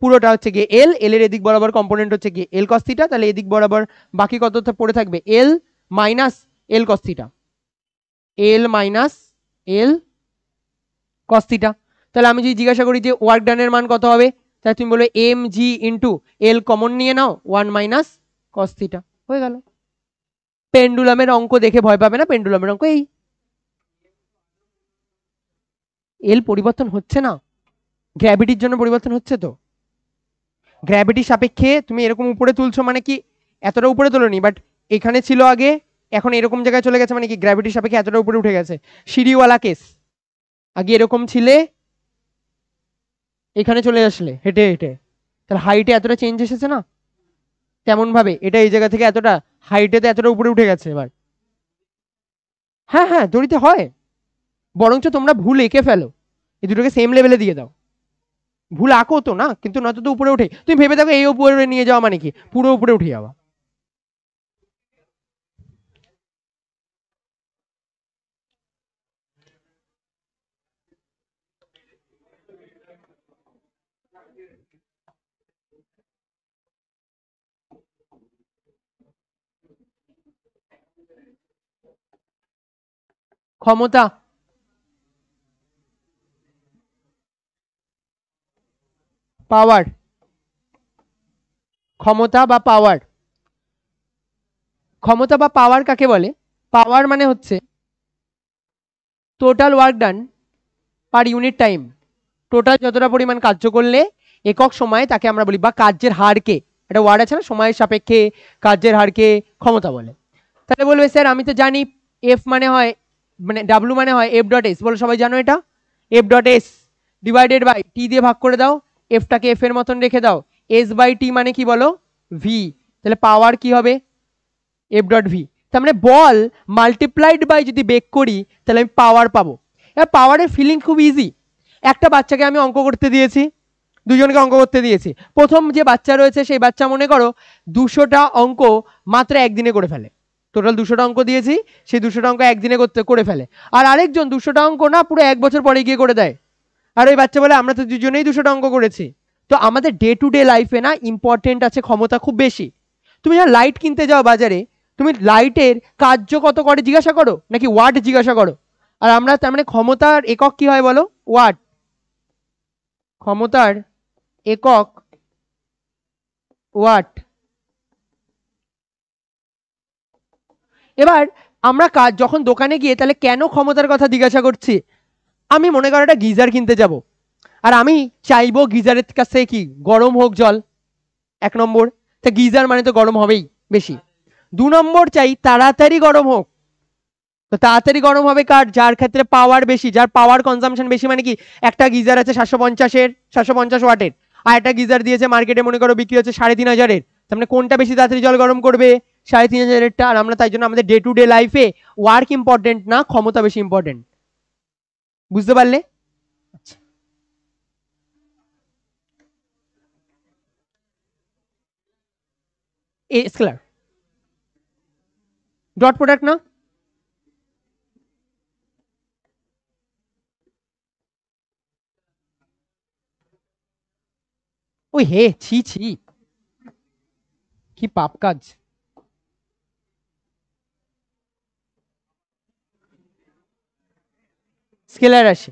পুরোটা হচ্ছে গিয়ে এল, এল এর এদিক বরাবর কম্পোনেন্ট হচ্ছে গিয়ে এল কস থিটা, তাহলে এদিক বরাবর বাকি কত পড়ে থাকবে L minus L cos theta, L minus L cos theta. তাহলে আমি যদি জিজ্ঞাসা করি যে ওয়ার্ক ডানের মান কত হবে, তাহলে তুমি বলবে M G into L common নিয়ে নাও 1 মাইনাস কস থিটা, হয়ে গেল। পেন্ডুলামের অঙ্ক দেখে ভয় পাবে না, পেন্ডুলামের অঙ্ক এই এল পরিবর্তন হচ্ছে না, গ্র্যাভিটির জন্য পরিবর্তন হচ্ছে। তো গ্র্যাভিটির সাপেক্ষে তুমি এরকম উপরে তুলছো মানে কি এতটা উপরে তোলোনি, বাট এখানে ছিল আগে, এখন এরকম জায়গায় চলে গেছে মানে কি গ্র্যাভিটির সাপেক্ষে এতটা উপরে উঠে গেছে, সিঁড়িওয়ালা কেস। আগে এরকম ছিলে, এখানে চলে আসলে হেঁটে হেঁটে, তাহলে হাইটে এতটা চেঞ্জ এসেছে না, তেমন ভাবে এটা এই জায়গা থেকে এতটা হাইটে তো এতটা উপরে উঠে গেছে এবার। হ্যাঁ হ্যাঁ দড়িতে হয়, বরঞ্চ তোমরা ভুল এঁকে ফেলো, এই দুটোকে সেম লেভেলে দিয়ে দাও, ভুল আঁকো তো না, কিন্তু নয়তো তো উপরে উঠে, তুমি ভেবে দেখো এই উপরে নিয়ে যাওয়া মানে কি পুরো উপরে উঠে যাওয়া। ক্ষমতা, পাওয়ার, ক্ষমতা বা পাওয়ার, ক্ষমতা বা পাওয়ার কাকে বলে? পাওয়ার মানে হচ্ছে total work done per unit time, total যতটা পরিমাণ কার্য করলে একক সময়ে তাকে আমরা বলি, বা কার্যের হারকে, একটা ওয়ার্ড আছে না সময়ের সাপেক্ষে কার্যের হারকে ক্ষমতা বলে। তাহলে বলবে স্যার আমি তো জানি এফ মানে হয় মানে ডাব্লু মানে হয় এফ ডট এস, বলো সবাই জানো এটা, F dot S divided by T দিয়ে ভাগ করে দাও, এফটাকে এফ এর মতন রেখে দাও, এস বাই টি মানে কি বলো ভি, তাহলে পাওয়ার কি হবে এফ ডট ভি। তার মানে বল মাল্টিপ্লাইড বাই যদি বেক করি তাহলে আমি পাওয়ার পাবো। এবার পাওয়ারের ফিলিং খুব ইজি। একটা বাচ্চাকে আমি অঙ্ক করতে দিয়েছি, দুজনকে অঙ্ক করতে দিয়েছি, প্রথম যে বাচ্চা রয়েছে সেই বাচ্চা মনে করো 200টা অঙ্ক মাত্র একদিনে করে ফেলে, টোটাল 200টা অঙ্ক দিয়েছি, সেই 200টা অঙ্ক একদিনে করে ফেলে। আর আরেকজন 200টা অঙ্ক না পুরো 1 বছর পরে গিয়ে করে দেয়। আর ওই বাচ্চা বলে আমরা তো দুজনেই 200টা অঙ্ক করেছি। তো আমাদের ডে টু ডে লাইফে না ইম্পর্টেন্ট আছে ক্ষমতা খুব বেশি। তুমি যখন লাইট কিনতে যাও বাজারে, তুমি লাইটের কার্য কত করে জিজ্ঞাসা করো নাকি ওয়াট জিজ্ঞাসা করো? আর আমরা তার মানে ক্ষমতার একক কি হয় বলো, ওয়াট। ক্ষমতার একক ওয়াট। এবার আমরা যখন দোকানে গিয়ে তাহলে কেন ক্ষমতার কথা জিজ্ঞাসা করছি, আমি মনে করো একটা গিজার কিনতে যাব, আর আমি চাইবো গিজারের কাছে কি গরম হোক জল, 1 নম্বর, তা গিজার মানে তো গরম হবেই বেশি। 2 নম্বর চাই তাড়াতাড়ি গরম হোক, তো তাড়াতাড়ি গরম হবে কার, যার ক্ষেত্রে পাওয়ার বেশি, যার পাওয়ার কনজাম্পশন বেশি। মানে কি একটা গিজার আছে 750 ওয়াটের, আর একটা গিজার দিয়েছে মার্কেটে মনে করো বিক্রি হচ্ছে 3500-এর, তার মানে কোনটা বেশি তাড়াতাড়ি জল গরম করবে, 3500-এরটা। আর আমরা তাই জন্য আমাদের ডে টু ডে লাইফে ওয়ার্ক ইম্পর্টেন্ট না, ক্ষমতা বেশি ইম্পর্টেন্ট। বুঝতে পারলে? এ স্কেলার ডট প্রোডাক্ট না, ওই হে ছি ছি কি পাপ কাজ। স্কেলার আসে।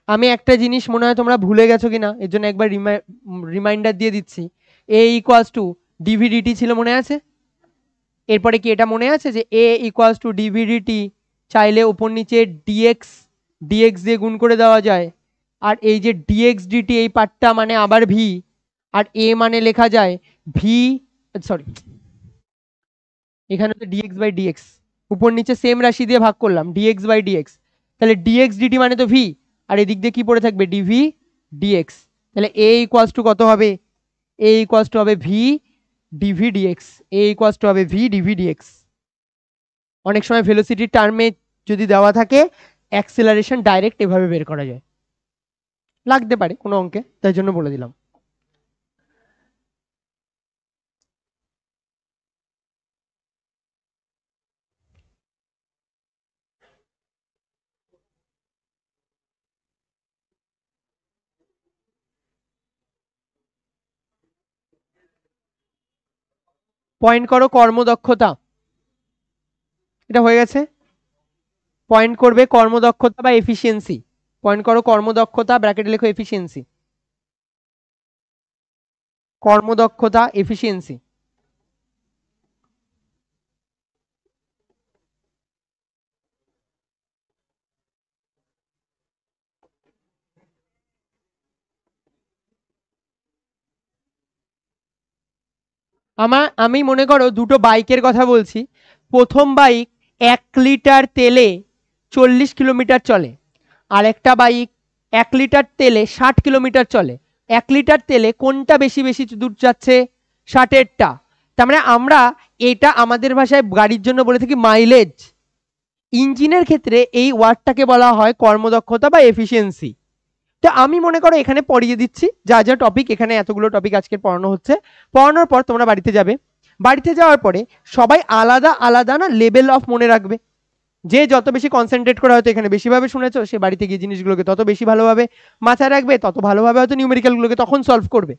আমি একটা জিনিস মনে হয় তোমরা ভুলে গেছো কিনা, এর জন্য একবার রিমাইন্ডার দিয়ে দিচ্ছি। এ ইকুয়ালস টু ডিভিডিটি ছিল, মনে আছে? এরপরে কি এটা মনে আছে যে এ ইকুয়ালস টু ডিভিডিটি চাইলে উপর নিচে ডিএক্স দিয়ে গুণ করে দেওয়া যায়, আর এই যে ডিএক্স ডিটি এই পার্টটা মানে আবার ভি, আর এ মানে লেখা যায় ভি, সরি এখানে তো ডিএক্স বাই ডিএক্স, উপর নিচে সেম রাশি দিয়ে ভাগ করলাম ডিএক্স বাই ডিএক্স, তাহলে ডিএক্স ডিটি মানে তো ভি, আর এদিক দিয়ে কি পড়ে থাকবে ডিভি ডিএক্স। তাহলে এ ইকুয়ালস টু কত হবে, এ ইকুয়ালস টু হবে v dv dx, a equals to হবে ভি ডিভি ডিএক্স। অনেক সময় ভেলোসিটির টার্মে যদি দেওয়া থাকে অ্যাক্সেলারেশন ডাইরেক্ট এভাবে বের করা যায়, লাগতে পারে কোনো অঙ্কে, তাই জন্য বলে দিলাম। পয়েন্ট করো কর্মদক্ষতা, এটা হয়ে গেছে। পয়েন্ট করবে কর্মদক্ষতা বা এফিসিয়েন্সি, পয়েন্ট করো কর্মদক্ষতা, ব্র্যাকেটে লেখো এফিসিয়েন্সি, কর্মদক্ষতা এফিসিয়েন্সি। আমি মনে করো দুটো বাইকের কথা বলছি, প্রথম বাইক 1 লিটার তেলে 40 কিলোমিটার চলে, আর একটা বাইক 1 লিটার তেলে 60 কিলোমিটার চলে। 1 লিটার তেলে কোনটা বেশি বেশি দূর যাচ্ছে, 60-এরটা। তার মানে আমরা এটা আমাদের ভাষায় গাড়ির জন্য বলে থাকি মাইলেজ। ইঞ্জিনের ক্ষেত্রে এই ওয়ার্ডটাকে বলা হয় কর্মদক্ষতা বা এফিসিয়েন্সি। তো আমি মনে করো এখানে পড়িয়ে দিচ্ছি যা যা টপিক, এখানে এতগুলো টপিক আজকে পড়ানো হচ্ছে, পড়ানোর পর তোমরা বাড়িতে যাবে, বাড়িতে যাওয়ার পরে সবাই আলাদা আলাদা না লেভেল অফ মনে রাখবে, যে যত বেশি কনসেন্ট্রেট করে হয়তো এখানে বেশিভাবে শুনেছো, সে বাড়িতে গিয়ে জিনিসগুলোকে তত বেশি ভালোভাবে মাথায় রাখবে, তত ভালোভাবে হয়তো নিউমেরিক্যালগুলোকে তখন সলভ করবে।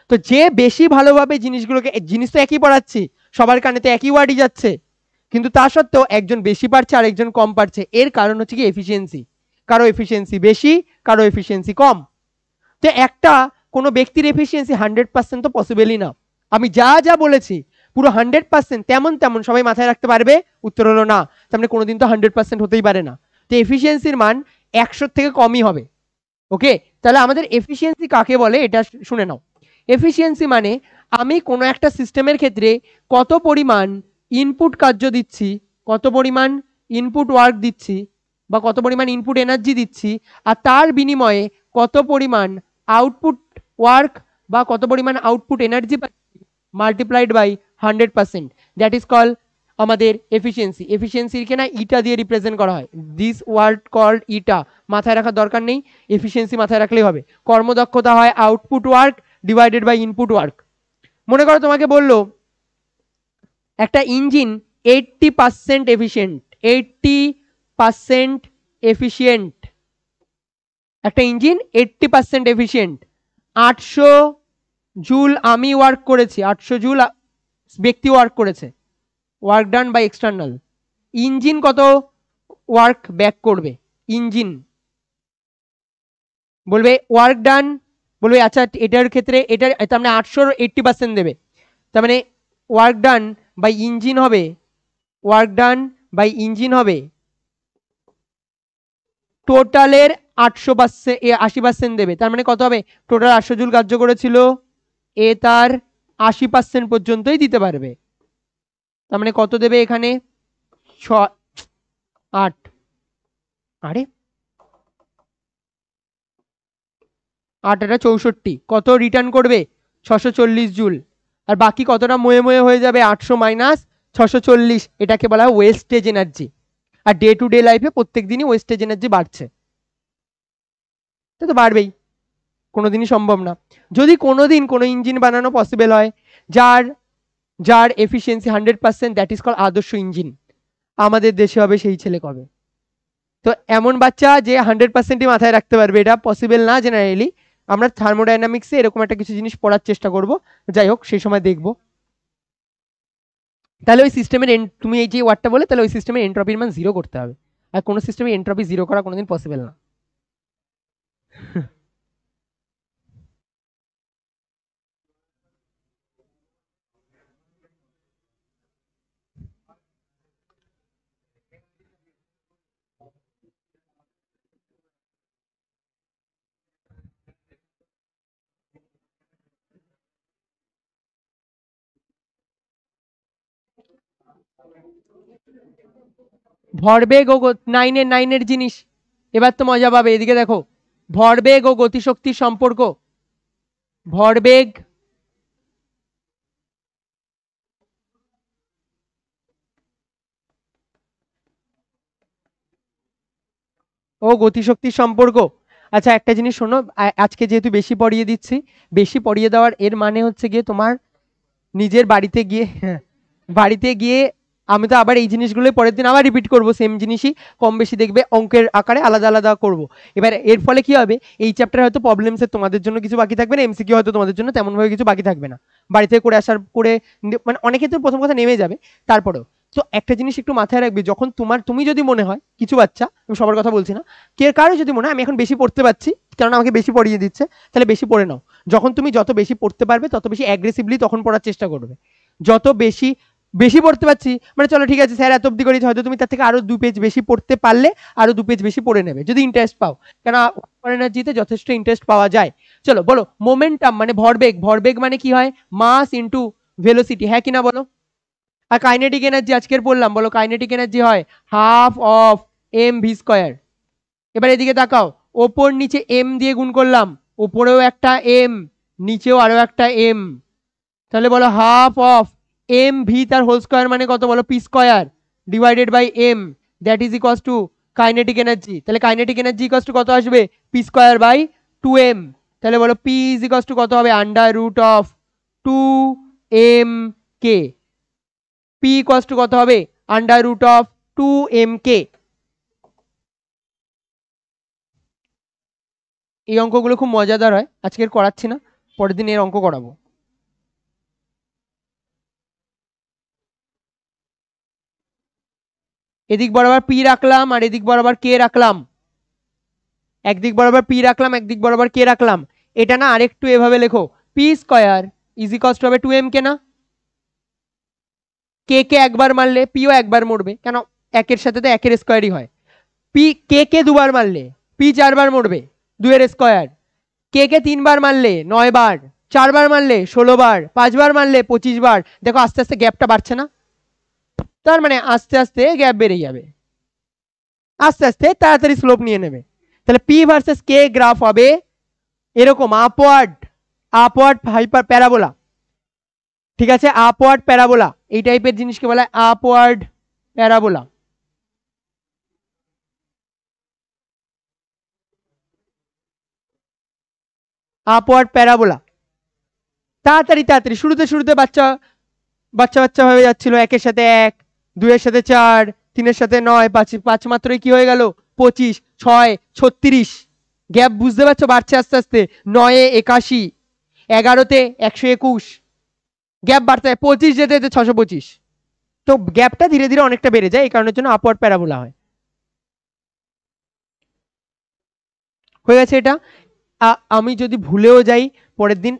তো যে বেশি ভালোভাবে জিনিসগুলোকে, জিনিস তো একই পড়াচ্ছি, সবার কানে তো একই ওয়ার্ডই যাচ্ছে, কিন্তু তা সত্ত্বেও একজন বেশি পারছে আর একজন কম পারছে, এর কারণ হচ্ছে কি এফিসিয়েন্সি। কারো এফিসিয়েন্সি বেশি, কারো এফিসিয়েন্সি কম। তো একটা কোনো ব্যক্তির এফিসিয়েন্সি 100% তো পসিবলই না। আমি যা যা বলেছি পুরো 100% তেমন তেমন সবাই মাথায় রাখতে পারবে, উত্তর হলো না। তার মানে কোনোদিন তো 100% হতেই পারে না। তো এফিসিয়েন্সির মান 100 থেকে কমই হবে। ওকে, তাহলে আমাদের এফিসিয়েন্সি কাকে বলে এটা শুনে নাও। এফিসিয়েন্সি মানে আমি কোনো একটা সিস্টেমের ক্ষেত্রে কত পরিমাণ ইনপুট কার্য দিচ্ছি, কত পরিমাণ ইনপুট ওয়ার্ক দিচ্ছি বা কত পরিমাণ ইনপুট এনার্জি দিচ্ছি, আর তার বিনিময়ে কত পরিমাণ আউটপুট ওয়ার্ক বা কত পরিমাণ output energy multiplied by 100%, that is call আমাদের এফিসিয়েন্সি। এফিসিয়েন্সিকে না ইটা দিয়ে রিপ্রেজেন্ট করা হয়, দিস ওয়ার্ড কল্ড ইটা, মাথায় রাখার দরকার নেই, এফিসিয়েন্সি মাথায় রাখলেই হবে। কর্মদক্ষতা হয় output work divided by input work. মনে করো তোমাকে বললো একটা ইঞ্জিন 80% এফিসিয়েন্ট, 80% এফিসিয়েন্ট, একটা ইঞ্জিন 80% এফিসিয়েন্ট, 800 জুল আমি ওয়ার্ক করেছি, 800 জুল ব্যক্তি ওয়ার্ক করেছে, work done by external. Engine কত ওয়ার্ক ব্যাক করবে? ইঞ্জিন বলবে ওয়ার্ক ডান, বলবে আচ্ছা এটার ক্ষেত্রে এটার তার মানে 800 80% দেবে, তার মানে ওয়ার্ক ডান বাই ইঞ্জিন হবে, ওয়ার্ক ডান বাই ইঞ্জিন হবে টোটালের 800%, 80% দেবে। তার মানে কত হবে? টোটাল 800 জুল কার্য করেছিল, এ তার 80% পর্যন্তই দিতে পারবে। তার মানে কত দেবে এখানে? 8, আরে 8 এটা 64, কত রিটার্ন করবে? 640 জুল। আর বাকি কতটা ময়ে ময়ে হয়ে যাবে? 800 মাইনাস 640, এটাকে বলা হয় wastage energy. R day to day লাইফে প্রত্যেক দিনই ওয়েস্টেজ এনার্জি বাড়ছে, তো বাড়বেই, কোনোদিনই সম্ভব না। যদি কোনোদিন কোনো ইঞ্জিন বানানো পসিবল হয় যার যার এফিসিয়েন্সি 100%, দ্যাট ইজ কল আদর্শ ইঞ্জিন। আমাদের দেশে হবে সেই ছেলে কবে? তো এমন বাচ্চা যে 100%ই মাথায় রাখতে পারবে, এটা পসিবল না জেনারেলি। আমরা থার্মোডাইনামিক্সে এরকম একটা কিছু জিনিস পড়ার চেষ্টা করব, যাই হোক সেই সময় দেখব। তাহলে ওই সিস্টেমের তুমি এই যে ওয়ার্ডটা বলে, তাহলে ওই সিস্টেমের এন্ট্রপির মান 0 করতে হবে, আর কোনো সিস্টেমে এন্ট্রপি 0 করা কোনোদিন পসিবল না। ভরবেগ ও 9-এর জিনিস, এবার তো মজা পাবে। এদিকে দেখো, ভরবেগ ও গতিশক্তির সম্পর্ক। ভরবেগ ও গতিশক্তির সম্পর্ক। আচ্ছা একটা জিনিস শোনো, আজকে যেহেতু বেশি পড়িয়ে দিচ্ছি, বেশি পড়িয়ে দেওয়ার এর মানে হচ্ছে গিয়ে তোমার নিজের বাড়িতে গিয়ে, বাড়িতে গিয়ে আমি তো আবার এই জিনিসগুলোই পরের দিন আবার রিপিট করব, সেম জিনিসই কম বেশি দেখবে অঙ্কের আকারে আলাদা আলাদা করব। এবার এর ফলে কি হবে, এই চ্যাপ্টার হয়তো প্রবলেমসের তোমাদের জন্য কিছু বাকি থাকবে না, এমসিকিউ হয়তো তোমাদের জন্য তেমনভাবে কিছু বাকি থাকবে না, বাড়িতে করে আসার করে মানে অনেকে তো প্রথম কথা নেমে যাবে। তারপরেও তো একটা জিনিস একটু মাথায় রাখবে, যখন তুমি যদি মনে হয়, কিছু বাচ্চা, আমি সবার কথা বলছি না, কারো যদি মনে হয় আমি এখন বেশি পড়তে পারছি কারণ আমাকে বেশি পড়িয়ে দিচ্ছে, তাহলে বেশি পড়ে নাও। যখন তুমি যত বেশি পড়তে পারবে তত বেশি অ্যাগ্রেসিভলি তখন পড়ার চেষ্টা করবে। যত বেশি বেশি পড়তে পারছি মানে চলো ঠিক আছে স্যার এত অব্দি করেছি, হয়তো তুমি তার থেকে আরো 2 পেজ বেশি পড়তে পারলে আরো 2 পেজ বেশি পড়ে নেবে যদি ইন্টারেস্ট পাও, কেন এনার্জিতে যথেষ্ট ইন্টারেস্ট পাওয়া যায়। চলো বলো, মোমেন্টাম মানে ভরবেগ, ভরবেগ মানে কি হয়? মাস ইনটু ভেলোসিটি, হ্যাঁ কিনা বলো। আর কাইনেটিক এনার্জি আজকের বললাম, বলো কাইনেটিক এনার্জি হয় half of M V square. এবার এদিকে তাকাও, ওপর নিচে এম দিয়ে গুণ করলাম, ওপরেও একটা এম নিচেও আরো একটা এম, তাহলে বলো হাফ অফ এম ভি তার হোল স্কয়ার মানে কত বলো? P square divided by m, that is equals to kinetic energy. তাহলে কাইনেটিক এনার্জি ইকুয়ালস টু কত আসবে? P square by 2m। তাহলে বলো পি ইজ ইকুয়ালস টু কত হবে? Under root of 2m k. P equals to কত হবে? Under root of 2m k. এই অঙ্কগুলো খুব মজাদার হয়, আজকের করাচ্ছি না, পরের দিন এর অঙ্ক করাবো। এদিক বরাবর পি রাখলাম আর এদিক বরাবর কে রাখলাম, একদিক বরাবর পি রাখলাম একদিক বরাবর কে রাখলাম। এটা না আরেকটু এভাবে লেখো, P square is equals to হবে 2m কে না, কে কে একবার মারলে পিও একবার মরবে, কেন একের সাথে তো একের স্কয়ারই হয়। পি কে কে দুবার মারলে পি 4বার মরবে, 2 এর স্কয়ার, কে কে 3 বার মারলে 9 বার, 4 বার মারলে 16 বার, 5 বার মারলে 25 বার। দেখো আস্তে আস্তে গ্যাপটা বাড়ছে না? তার মানে আস্তে আস্তে গ্যাপ বেড়ে যাবে, আস্তে আস্তে তাড়াতাড়ি স্লোপ নিয়ে নেবে। তাহলে পি ভার্সেস কে গ্রাফ হবে এরকম, আপওয়ার্ড হাইপার প্যারাবোলা, ঠিক আছে, আপওয়ার্ড প্যারাবোলা, এই টাইপের জিনিসকে বলা হয় আপওয়ার্ড প্যারাবোলা। আপওয়ার্ড প্যারাবোলা, তাড়াতাড়ি তাড়াতাড়ি শুরুতে বাচ্চা ভাবে যাচ্ছিল, 1 এর সাথে 1, 2 এর সাথে 4, 3 এর সাথে 9, 5 মাত্রই কি হয়ে গেল 25, 6 36, গ্যাপ বুঝতে পারছো বাড়ছে আস্তে আস্তে, 9 এ 81, 11তে 121, গ্যাপ বাড়তে 25 যেতে যেতে 625। তো গ্যাপটা ধীরে ধীরে অনেকটা বেড়ে যায়, এই কারণের জন্য আপওয়ার্ড প্যারাবোলা হয়। হয়ে গেছে এটা। আমি যদি ভুলেও যাই পরের দিন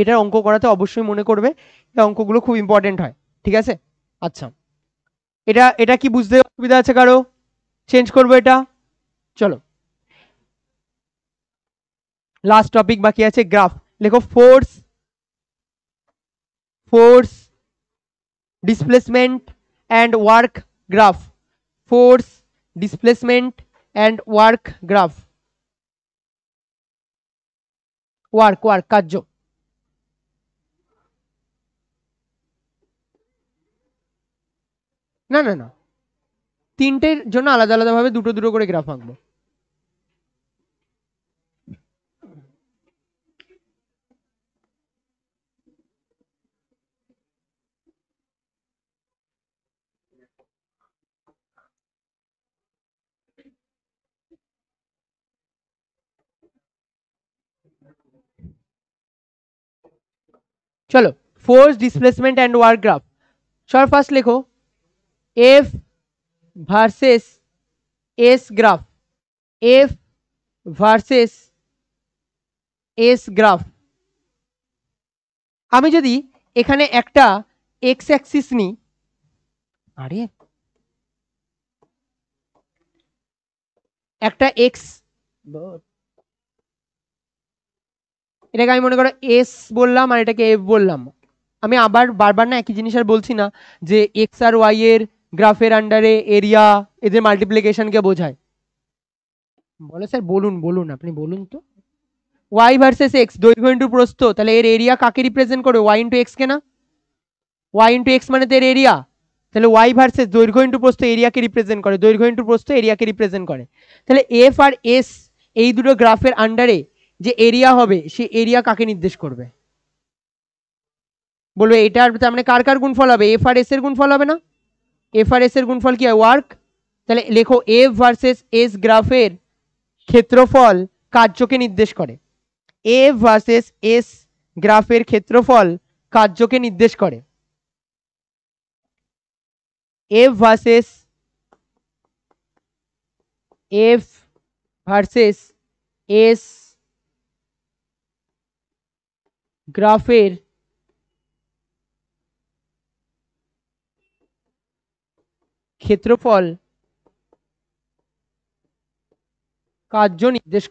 এটার অঙ্ক করাতে অবশ্যই মনে করবে, এই অঙ্কগুলো খুব ইম্পর্টেন্ট হয়, ঠিক আছে। আচ্ছা, এটা কি বুঝতে অসুবিধা আছে কারো? চেঞ্জ করবো এটা, চলো লাস্ট টপিক বাকি আছে গ্রাফ। লেখো force displacement and work graph, force displacement and work graph. Work কার্য, না না না, তিনটের জন্য আলাদা আলাদা ভাবে দুটো দুটো করে গ্রাফ আঁকবো। চলো, force displacement and work graph. সর ফার্স্ট লেখো F versus S graph, F versus S graph. আমি যদি এখানে একটা এক্স অ্যাক্সিস নিই, আরে একটা এক্স, এটাকে আমি মনে করো এস বললাম আর এটাকে এফ বললাম। আমি আবার বারবার না একই জিনিস আর বলছি না যে এক্স আর ওয়াই এর গ্রাফের আন্ডারে এরিয়া এদের মাল্টিপ্লিকেশনকে বোঝায়। বলে স্যার বলুন আপনি বলুন তো। ওয়াই ভার্সেস এক্স, দৈর্ঘ্য ইন্টু প্রস্থ, তাহলে এর এরিয়া কাকে রিপ্রেজেন্ট করে? ওয়াই ইন্টু এক্স কে না? ওয়াই ইন্টু এক্স মানে তো এর এরিয়া, তাহলে ওয়াই ভার্সেস দৈর্ঘ্য ইন্টু প্রস্থ এরিয়াকে রিপ্রেজেন্ট করে, দৈর্ঘ্য ইন্টু প্রস্থ এরিয়াকে রিপ্রেজেন্ট করে। তাহলে এফ আর এস এই দুটো গ্রাফের আন্ডারে যে এরিয়া হবে সে এরিয়া কাকে নির্দেশ করবে? বলবে এটার মানে কার গুণফল হবে? এফ আর এস এর গুণফল হবে না? এফ আর এস এর গুণফল কি হয়? ওয়ার্ক। তাহলে লেখো এফ ভার্সেস এস গ্রাফের ক্ষেত্রফল কার্যকে নির্দেশ করে, এফ ভার্সেস এস গ্রাফের ক্ষেত্রফল কার্যকে নির্দেশ করে। এফ ভার্সেস এস গ্রাফের ক্ষেত্রফল কার্য নির্দেশ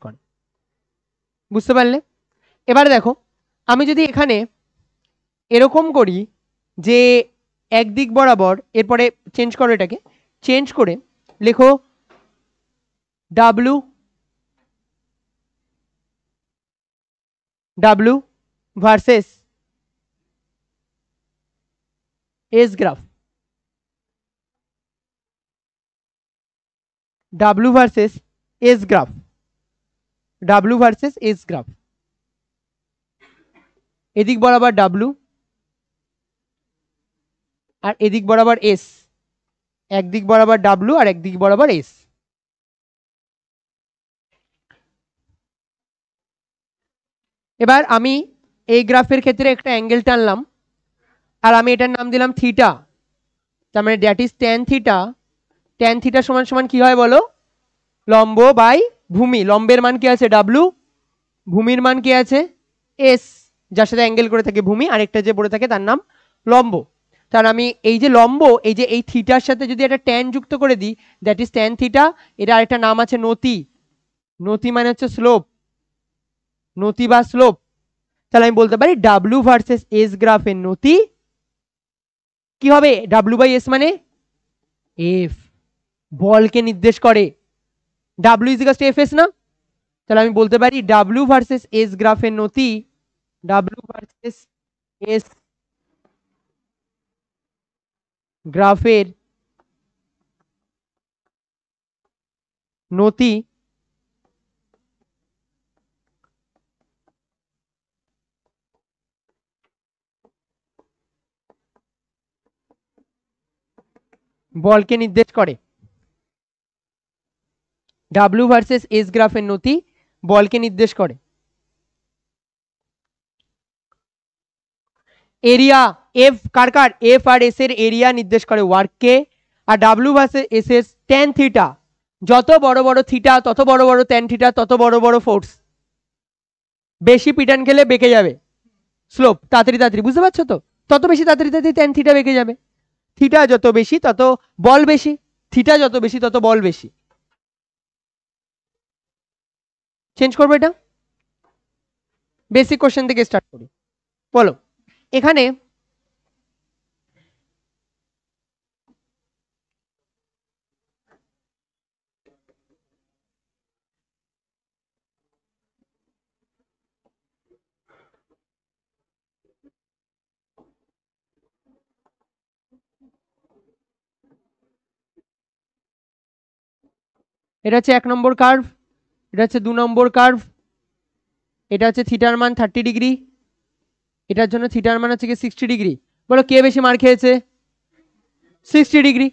করে, বুঝতে পারলে? এবার দেখো আমি যদি এখানে এরকম করি যে একদিক বরাবর, এরপরে চেঞ্জ করো, এটাকে চেঞ্জ করে লেখো W versus S graph, W versus S graph, এদিক বরাবর ডাব্লু আর এদিক বরাবর এস, একদিক বরাবর ডাব্লু আর একদিক বরাবর এস। এবার আমি এই গ্রাফের ক্ষেত্রে একটা অ্যাঙ্গেল টানলাম আর আমি এটার নাম দিলাম থিটা, তার মানে that is tan theta. Tan theta সমান সমান কি হয় বলো? লম্ব বাই ভূমি। লম্বের মান কি আছে? ডাব্লু, ভূমির মান কি আছে? এস, যার সাথে অ্যাঙ্গেল করে থাকে ভূমি, আরেকটা যে পড়ে থাকে তার নাম লম্ব। তাহলে আমি এই যে লম্ব, এই যে এই থিটার সাথে যদি একটা ট্যান যুক্ত করে দিই, দ্যাট ইজ ট্যান থিটা। এটা আরেকটা নাম আছে নতি। নতি মানে হচ্ছে স্লোপ, নতি বা স্লোপ। তাহলে আমি বলতে পারি ডাব্লিউ ভার্সেস এস গ্রাফের নতি কি হবে? ডাব্লিউ বাই এস মানে এফ, বলকে নির্দেশ করে। W is equal to F S না? তাহলে আমি বলতে পারি ডাব্লিউ ভার্সেস এস গ্রাফের নতি, ডাব্লিউ ভার্সেস এস গ্রাফের নতি বলকে নির্দেশ করে। ডাব্লিউ ভার্সেস এস গ্রাফের নতি বলকে নির্দেশ করে। এরিয়া এফ কার কার? এফ আর এস এর এরিয়া নির্দেশ করে ওয়ার্ককে। আর ডাব্লিউ ভার্সেস এস এর ট্যান থিটা, যত বড় বড় থিটা তত বড় বড় ট্যান থিটা, তত বড় বড় ফোর্স। বেশি পিটান খেলে বেঁকে যাবে স্লোপ, তাড়াতাড়ি তাড়াতাড়ি, বুঝতে পারছো তো? তত বেশি তাড়াতাড়ি তাড়াতাড়ি ট্যান থিটা বেঁকে যাবে। থিটা যত বেশি তত বল বেশি, থিটা যত বেশি তত বল বেশি। চেঞ্জ করবো এটা, বেসিক কোশ্চেন থেকে স্টার্ট করি। বলো এখানে এটা হচ্ছে 1 নম্বর কার্ভ, এটা হচ্ছে 2 নম্বর কার্ভ, এটা হচ্ছে থিটার মান 30 ডিগ্রি, এটার জন্য থিটার মান হচ্ছে 60 ডিগ্রি। বলো কে বেশি মার খেয়েছে? 60 ডিগ্রি।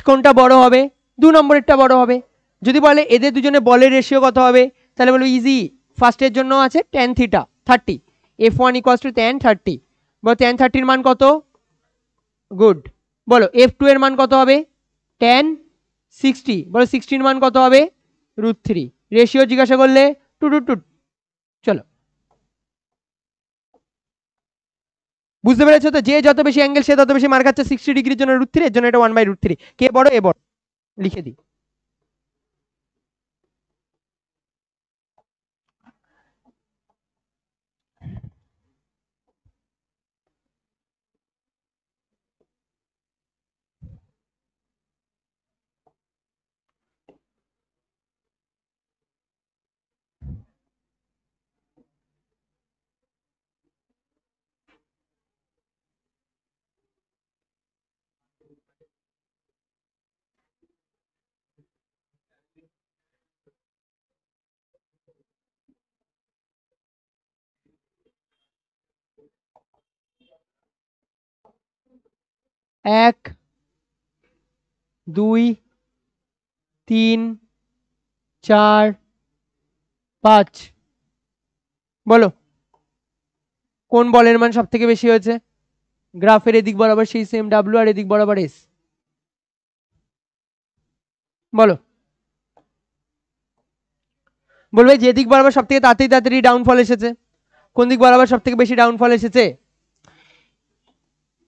কোনটা বড় হবে? 2 নম্বরেরটা বড় হবে। যদি বলে এদের দুজনে বলের রেশিও কত হবে, তাহলে বলবো ইজি, ফার্স্টের জন্য আছে tan theta 30, f1 equals to tan 30। বলো ট্যান 30 এর মান কত? গুড। বলো f2 এর মান কত হবে? ট্যান 60। বলো 60 এর মান কত হবে? √3। রেশিও জিজ্ঞাসা করলে 2:2। চলো, বুঝতে পেরেছো তো? যে যত বেশি অ্যাঙ্গেল সে তত বেশি মার খাচ্ছে। 60 ডিগ্রির জন্য √3, এর জন্য এটা 1/√3। কে বড়? এ বড়। লিখে দিই। এক, 2, 3, 4, 5। বলো কোন বলের মান সব থেকে বেশি হয়েছে? গ্রাফের এদিক বরাবর সেই সেম ডাব্লিউ আর এদিক বরাবর এস। বলো, বলবে যে দিক বরাবর সব থেকে তাড়াতাড়ি তাড়াতাড়ি ডাউনফল এসেছে। কোন দিক বরাবর সব থেকে বেশি ডাউনফল এসেছে?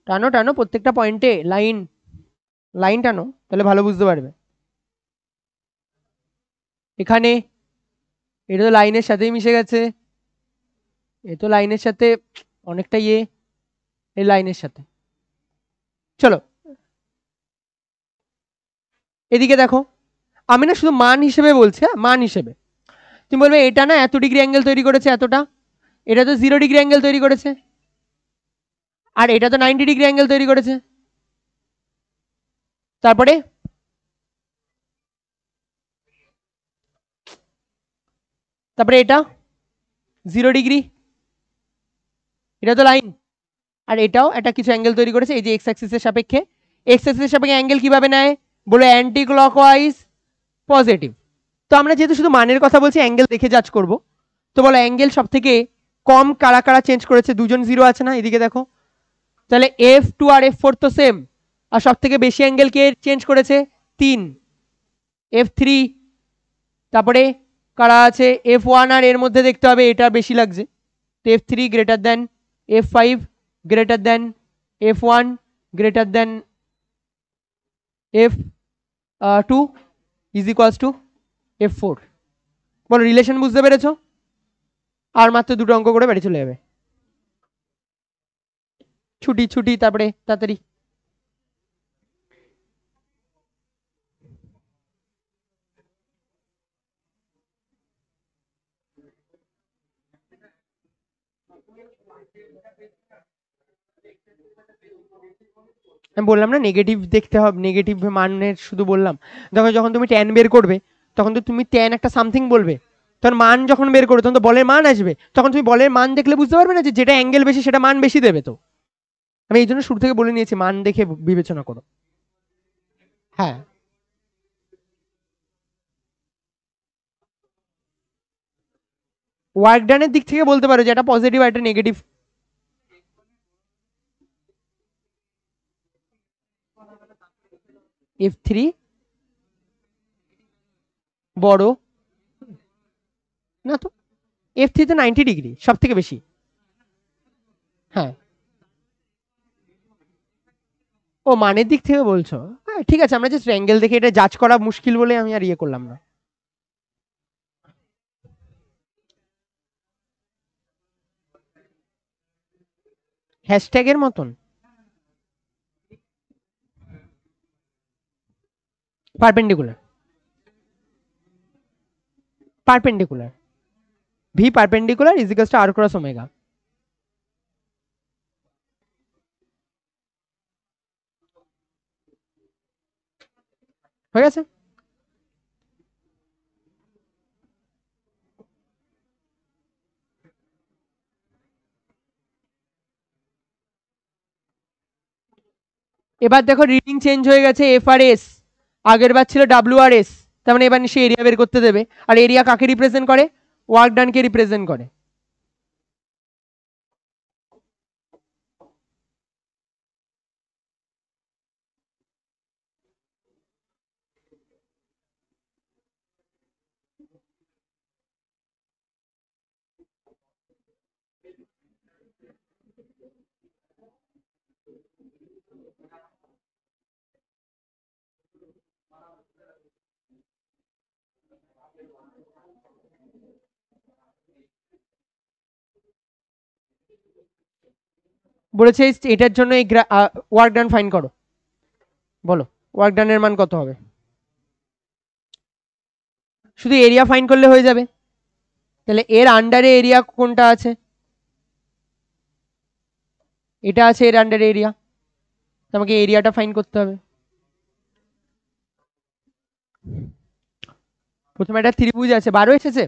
টানো টানো প্রত্যেকটা পয়েন্টে লাইন লাইন টানো, তাহলে ভালো বুঝতে পারবে। এখানে এটা তো লাইনের সাথেই মিশে গেছে, এ তো লাইনের সাথে অনেকটা ইয়ে, এই লাইনের সাথে। চলো এদিকে দেখো, আমি না শুধু মান হিসেবে বলছি, হ্যাঁ মান হিসেবে। তুমি বলবে এটা না এত ডিগ্রি অ্যাঙ্গেল তৈরি করেছে, এতটা, এটা তো 0 ডিগ্রি অ্যাঙ্গেল তৈরি করেছে, আর এটা তো 90 ডিগ্রি অ্যাঙ্গেল তৈরি করেছে। তারপরে এটা 0 ডিগ্রি, এটা তো লাইন, আর এটাও একটা কিছু অ্যাঙ্গেল তৈরি করেছে এই যে এক্স অ্যাক্সিসের সাপেক্ষে। এক্স অ্যাক্সিসের সাপেক্ষে অ্যাঙ্গেল কিভাবে নেয়? বলে অ্যান্টি ক্লকওয়াইজ পজিটিভ। তো আমরা যেহেতু শুধু মানের কথা বলছি, অ্যাঙ্গেল দেখে জাজ করব। তো বলো অ্যাঙ্গেল সব থেকে কম কারা কারা চেঞ্জ করেছে? 2জন 0 আছে না, এদিকে দেখো। তাহলে F2 আর F4 তো সেম, আর সব থেকে বেশি অ্যাঙ্গেল কে চেঞ্জ করেছে? 3, F3। তারপরে কারা আছে? F1 আর এর মধ্যে দেখতে হবে এটা বেশি লাগছে, তো F3 greater than F5 greater than F1, greater than F2 is equals two F4। বলো রিলেশন বুঝতে পেরেছো? আর মাত্র দুটো অঙ্ক করে বাড়ি চলে যাবে। ছুটি ছুটি, তারপরে তাড়াতাড়ি। আমি বললাম না নেগেটিভ দেখতে হবে, নেগেটিভ মানের শুধু বললাম। যখন যখন তুমি ট্যান বের করবে তখন তো তুমি ট্যান একটা সামথিং বলবে, তখন মান যখন বের করবে তখন তো বলের মান আসবে, তখন তুমি বলের মান দেখলে বুঝতে পারবে না যে যেটা অ্যাঙ্গেল বেশি সেটা মান বেশি দেবে। তো আমি এই জন্য শুরু থেকে বলে নিয়েছি মান দেখে বিবেচনা করো। হ্যাঁ, ওয়ার্ক ডানের দিক থেকে বলতে পারো যে এটা পজিটিভ আর এটা নেগেটিভ। F3 বড় না তো, F3 তো 90 ডিগ্রি সব থেকে বেশি। হ্যাঁ, ও মানের দিক থেকে বলছো, হ্যাঁ ঠিক আছে, আমরা জাস্ট অ্যাঙ্গেল দেখে এটা জাজ করা মুশকিল বলে আমি আর ইয়ে করলাম না। হ্যাশট্যাগের মতন perpendicular, perpendicular, v perpendicular is equals to r cross omega. হয়ে গেছে। এবার দেখো রিডিং চেঞ্জ হয়ে গেছে, এফ আর এস, আগের বার ছিল ডাব্লিউ আর এস, তার মানে এবার নিশ্চয়ই এরিয়া বের করতে দেবে। আর এরিয়া কাকে রিপ্রেজেন্ট করে? ওয়ার্ক ডানকে রিপ্রেজেন্ট করে। বলেছে এটার জন্য এই ওয়ার্ক ডান ফাইন করো। বলো ওয়ার্ক ডানের মান কত হবে? শুধু এরিয়া ফাইন করলে হয়ে যাবে। তাহলে এর আন্ডারে এরিয়া কোনটা আছে? এটা আছে এর আন্ডারে এরিয়া, তোমাকে এরিয়াটা ফাইন করতে হবে। প্রথমে একটা ত্রিভুজ আছে, 12 এসেছে,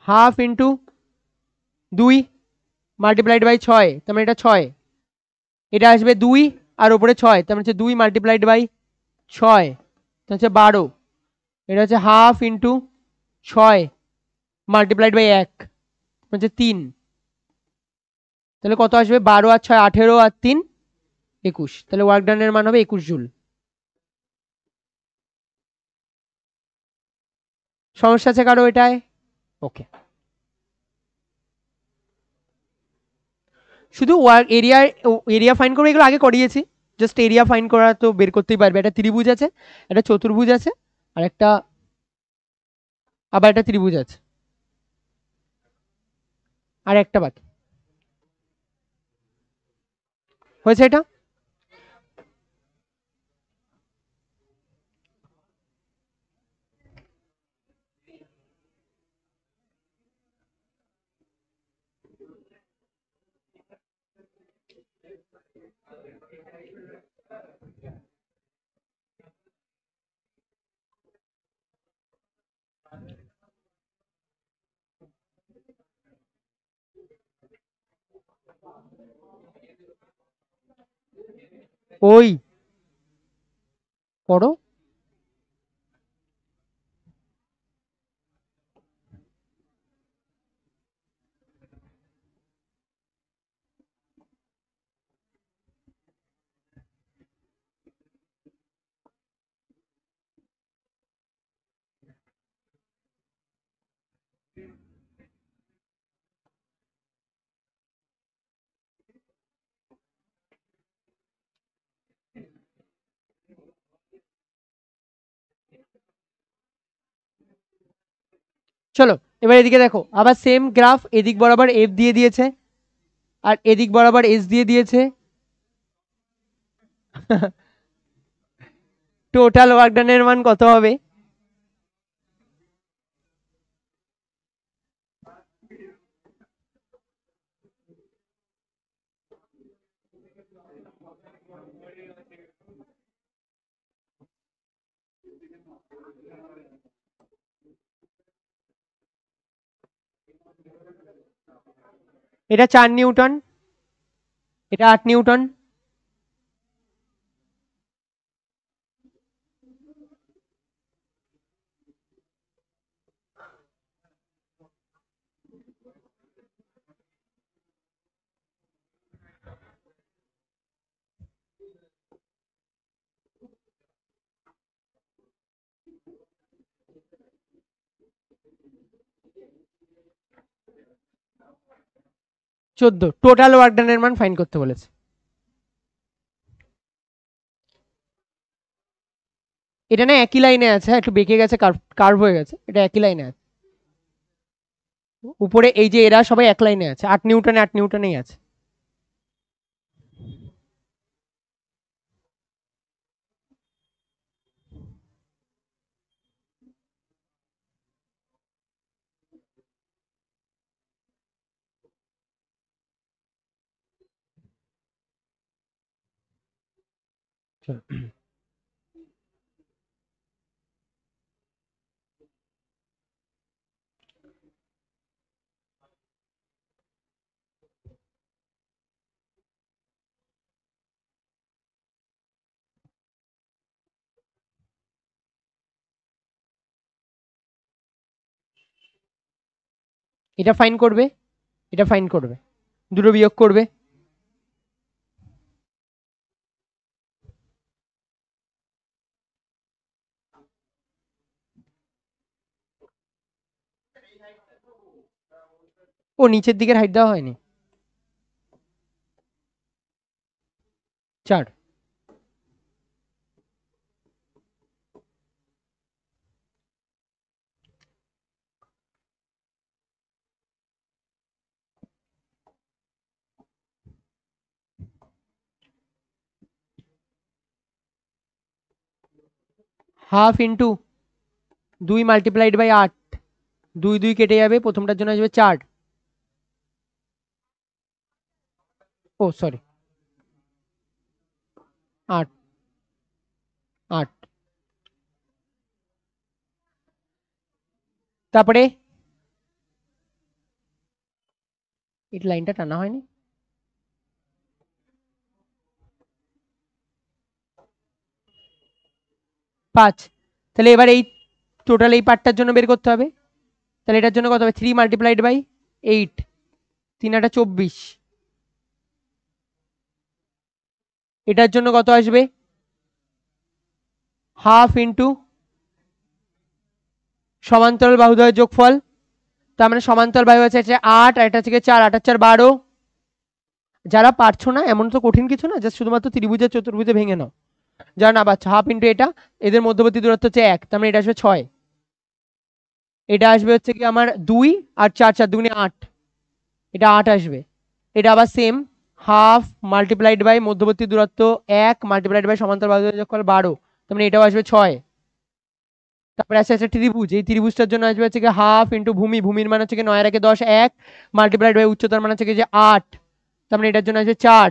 হাফ ইন্টু 2 মাল্টিপ্লাইড বাই 6, তার মানে এটা 6, এটা আসবে 2 আর উপরে 6, তার মানে হচ্ছে 2 মাল্টিপ্লাইড বাই 6, হচ্ছে 12। এটা হচ্ছে হাফ ইন্টু 6 মাল্টিপ্লাইড বাই 1, হচ্ছে 3। তাহলে কত আসবে? 12 আর 6 18 আর 3 21, তাহলে ওয়ার্ক ডানের মান হবে 21 জুল। সমস্যা আছে কারো এটায়? ওকে, শুধু ওয়ার্ক এরিয়া, এরিয়া ফাইন করবে, এগুলো আগে করিয়েছি, জাস্ট এরিয়া ফাইন করা তো বের করতেই পারবে। একটা ত্রিভুজ আছে, একটা চতুর্ভুজ আছে, আর একটা আবার একটা ত্রিভুজ আছে, আর একটা বাকি হয়েছে এটা। ওই পড়ো। চলো এবার এদিকে দেখো, আবার সেম গ্রাফ, এদিক বরাবর এফ দিয়ে দিয়েছে আর এদিক বরাবর এস দিয়ে দিয়েছে। টোটাল ওয়ার্ক ডানের মান কত হবে? এটা 4 নিউটন, এটা 8 নিউটন। চোদ্দ, টোটাল ওয়ার্ক ডানের মান ফাইন্ড করতে বলেছে। এটা না একই লাইনে আছে, একটু বেঁকে গেছে, কার্ভ হয়ে গেছে, এটা একই লাইনে আছে। উপরে এই যে এরা সবাই এক লাইনে আছে, 8 নিউটনে 8 নিউটনেই আছে। এটা ফাইন করবে, এটা ফাইন করবে, দুটো বিয়োগ করবে। ও নিচের দিকের হাইট দেওয়া হয়নি, 4। হাফ ইন্টু 2 মাল্টিপ্লাইড বাই 8, 2 2 কেটে যাবে, প্রথমটার জন্য আসবে 4। ও সরি, 8 8। তারপরে এই লাইনটা টানা হয়নি, 5। তাহলে এবার এই টোটাল এই পার্টটার জন্য বের করতে হবে। তাহলে এটার জন্য কত হবে? 3 মাল্টিপ্লাইড বাই 8, 3 8 24। এটার জন্য কত আসবে? হাফ ইন্টু সমান্তরাল বাহুদ্বয়ের যোগফল। তার মানে সমান্তরাল বাহু আছে 8 আর এটা থেকে 4, 8 আর 4 12। যারা পারছো না, এমন তো কঠিন কিছু না, জাস্ট শুধুমাত্র ত্রিভুজের চতুর্ভুজে ভেঙে নাও। যারা না পারছো, হাফ ইন্টু এটা, এদের মধ্যবর্তী দূরত্ব হচ্ছে 1, তার মানে এটা আসবে 6। এটা আসবে হচ্ছে কি আমার 2 আর 4 4 দুগুণে 8, এটা 8 আসবে। এটা আবার সেম, হাফ মাল্টিপ্লাইড বাই মধ্যবর্তী দূরত্ব 1 মাল্টিপ্লাইড বাই সমান্তরাল বাহুদ্বয় যোগফল 12, তার মানে এটাও আসবে 6। তারপরে আছে একটা ত্রিভুজ, এই ত্রিভুজটার জন্য আসবে হচ্ছে কি হাফ ইন্টু ভূমি, ভূমির মান হচ্ছে কি 9 আর 1 10, 1 মাল্টিপ্লাইড বাই উচ্চতার মান হচ্ছে কি যে 8, তার মানে এটার জন্য আসবে 4।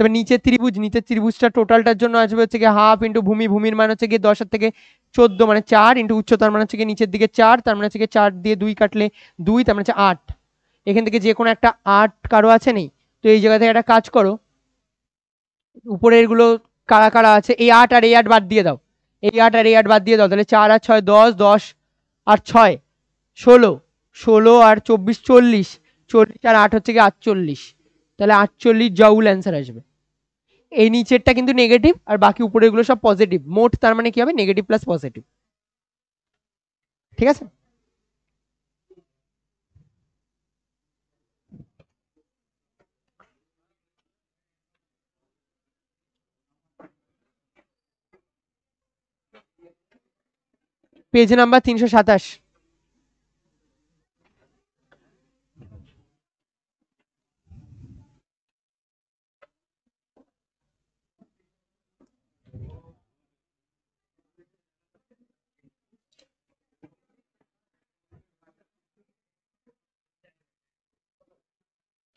তবে নিচের ত্রিভুজ, নিচের ত্রিভুজটা টোটালটার জন্য আসবে হচ্ছে কি হাফ ইন্টু ভূমি, ভূমির মান হচ্ছে কি 10 এর থেকে 14, মানে 4 ইন্টু উচ্চতার মান হচ্ছে কি নিচের দিকে 4, তার মানে হচ্ছে কি 4 দিয়ে 2 কাটলে 2, তার মানে হচ্ছে 8। এখান থেকে যে কোনো একটা 8 কারো আছে নেই, তো এই জায়গা থেকে একটা কাজ করো, উপরের গুলো কারা কারা আছে, এই 8 আর এই 8 বাদ দিয়ে দাও, এই 8 আর এই 8 বাদ দিয়ে দাও, তাহলে 4 আর 6 10, 10 আর 6 16, 16 আর 24 40, 40 আর 8 হচ্ছে কি 48, তাহলে 48 জাউল অ্যান্সার আসবে। এই নিচেরটা কিন্তু নেগেটিভ আর বাকি উপরের গুলো সব পজিটিভ, মোট তার মানে কি হবে? Negative plus positive. ঠিক আছে, পেজ নাম্বার 327।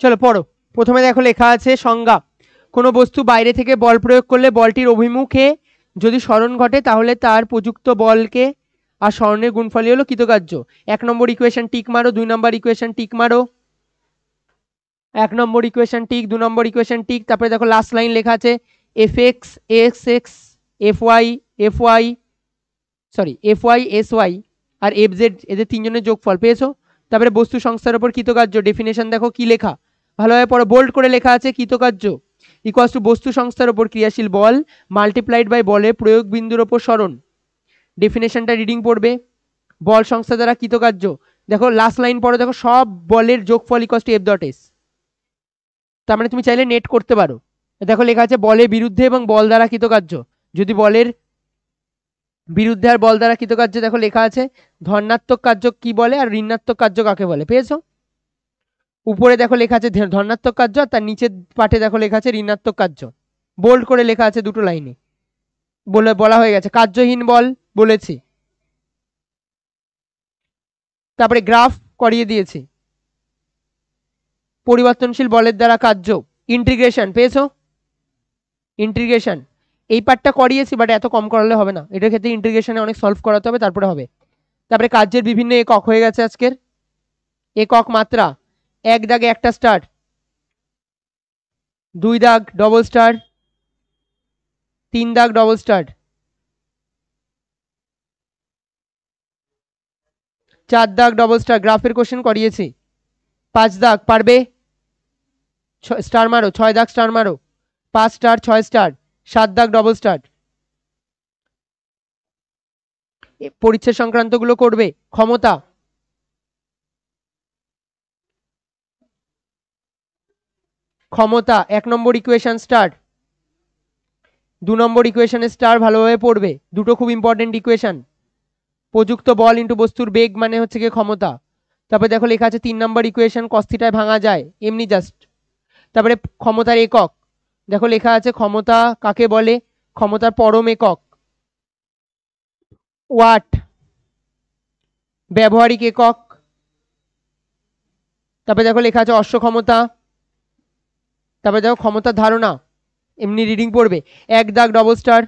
চলো পড়ো। প্রথমে দেখো লেখা আছে সংজ্ঞা, কোনো বস্তু বাইরে থেকে বল প্রয়োগ করলে বলটির অভিমুখে যদি সরণ ঘটে তাহলে তার প্রযুক্ত বলকে আর সরণের গুণফলই হলো কৃতকার্য। 1 নম্বর ইকুয়েশন টিক মারো, 2 নম্বর ইকুয়েশন টিক মারো। 1 নম্বর ইকুয়েশন টিক, 2 নম্বর ইকুয়েশন টিক। তারপরে দেখো লাস্ট লাইন লেখা আছে fx axx fy fy sorry fy sy আর fz এদের তিনজনের যোগফল পেয়েছো। তারপরে বস্তু সংস্থার উপর কৃতকার্য ডেফিনেশন দেখো কি লেখা, ভালোভাবে পড়ো, বোল্ড করে লেখা আছে কৃতকার্য ইকুয়ালস টু বস্তু সংস্থার উপর ক্রিয়াশীল বল মাল্টিপ্লাইড বাই বলের প্রয়োগ বিন্দুর উপর সরণ। ডেফিনেশনটা রিডিং পড়বে, বল সংস্থা দ্বারা কৃতকার্য। দেখো লাস্ট লাইন পড়ো, দেখো সব বলের যোগফল equals to F dot S. তার মানে তুমি চাইলে নেট করতে পারো। দেখো লেখা আছে বলের বিরুদ্ধে এবং বল দ্বারা কৃতকার্য। যদি বলের বিরুদ্ধে আর বল দ্বারা কৃতকার্য দেখো লেখা আছে ধনাত্মক কার্য কি বলে আর ঋণাত্মক কার্য কাকে বলে, পেয়েছো? উপরে দেখো লেখা আছে ধনাত্মক কার্য আর তার নিচের পাটে দেখো লেখা আছে ঋণাত্মক কার্য, বোল্ড করে লেখা আছে দুটো লাইনে, বলা হয়ে গেছে। কার্যহীন বল বলেছি, তারপরে গ্রাফ করিয়ে দিয়েছি। পরিবর্তনশীল বলের দ্বারা কার্য, ইন্টিগ্রেশন পেয়েছো? ইন্টিগ্রেশন এই পার্টটা করিয়েছি, বাট এত কম করালে হবে না, এটার ক্ষেত্রে ইন্টিগ্রেশনে অনেক সলভ করাতে হবে, তারপরে হবে। তারপরে কার্যের বিভিন্ন একক হয়ে গেছে আজকের। একক মাত্রা, 1 দাগে একটা স্টার, 2 দাগ ডবল স্টার, 3 দাগ ডবল স্টার, 4 দাগ ডবল স্টার, গ্রাফের কোশ্চেন করিয়েছি। 5 দাগ পারবে, স্টার মারো, 6 দাগ স্টার মারো, 5 স্টার 6 স্টার, 7 দাগ ডবল স্টার। পরিচ্ছেদ সংক্রান্ত গুলো করবে। ক্ষমতা, ক্ষমতা 1 নম্বর ইকুয়েশন স্টার, 2 নম্বর ইকুয়েশনের স্টার ভালোভাবে পড়বে, দুটো খুব ইম্পর্টেন্ট ইকুয়েশন। প্রযুক্ত বল ইন্টু বস্তুর বেগ মানে হচ্ছে গিয়ে ক্ষমতা। তারপরে দেখো লেখা আছে 3 নম্বর ইকুয়েশন কস থিটায় ভাঙা যায় এমনি জাস্ট। তারপরে ক্ষমতার একক দেখো লেখা আছে ক্ষমতা কাকে বলে, ক্ষমতার পরম একক ওয়াট, ব্যবহারিক একক। তারপরে দেখো লেখা আছে অশ্ব ক্ষমতা। তারপরে দেখো ক্ষমতার ধারণা, এমনি রিডিং পড়বে। 1 দাগ ডবল স্টার,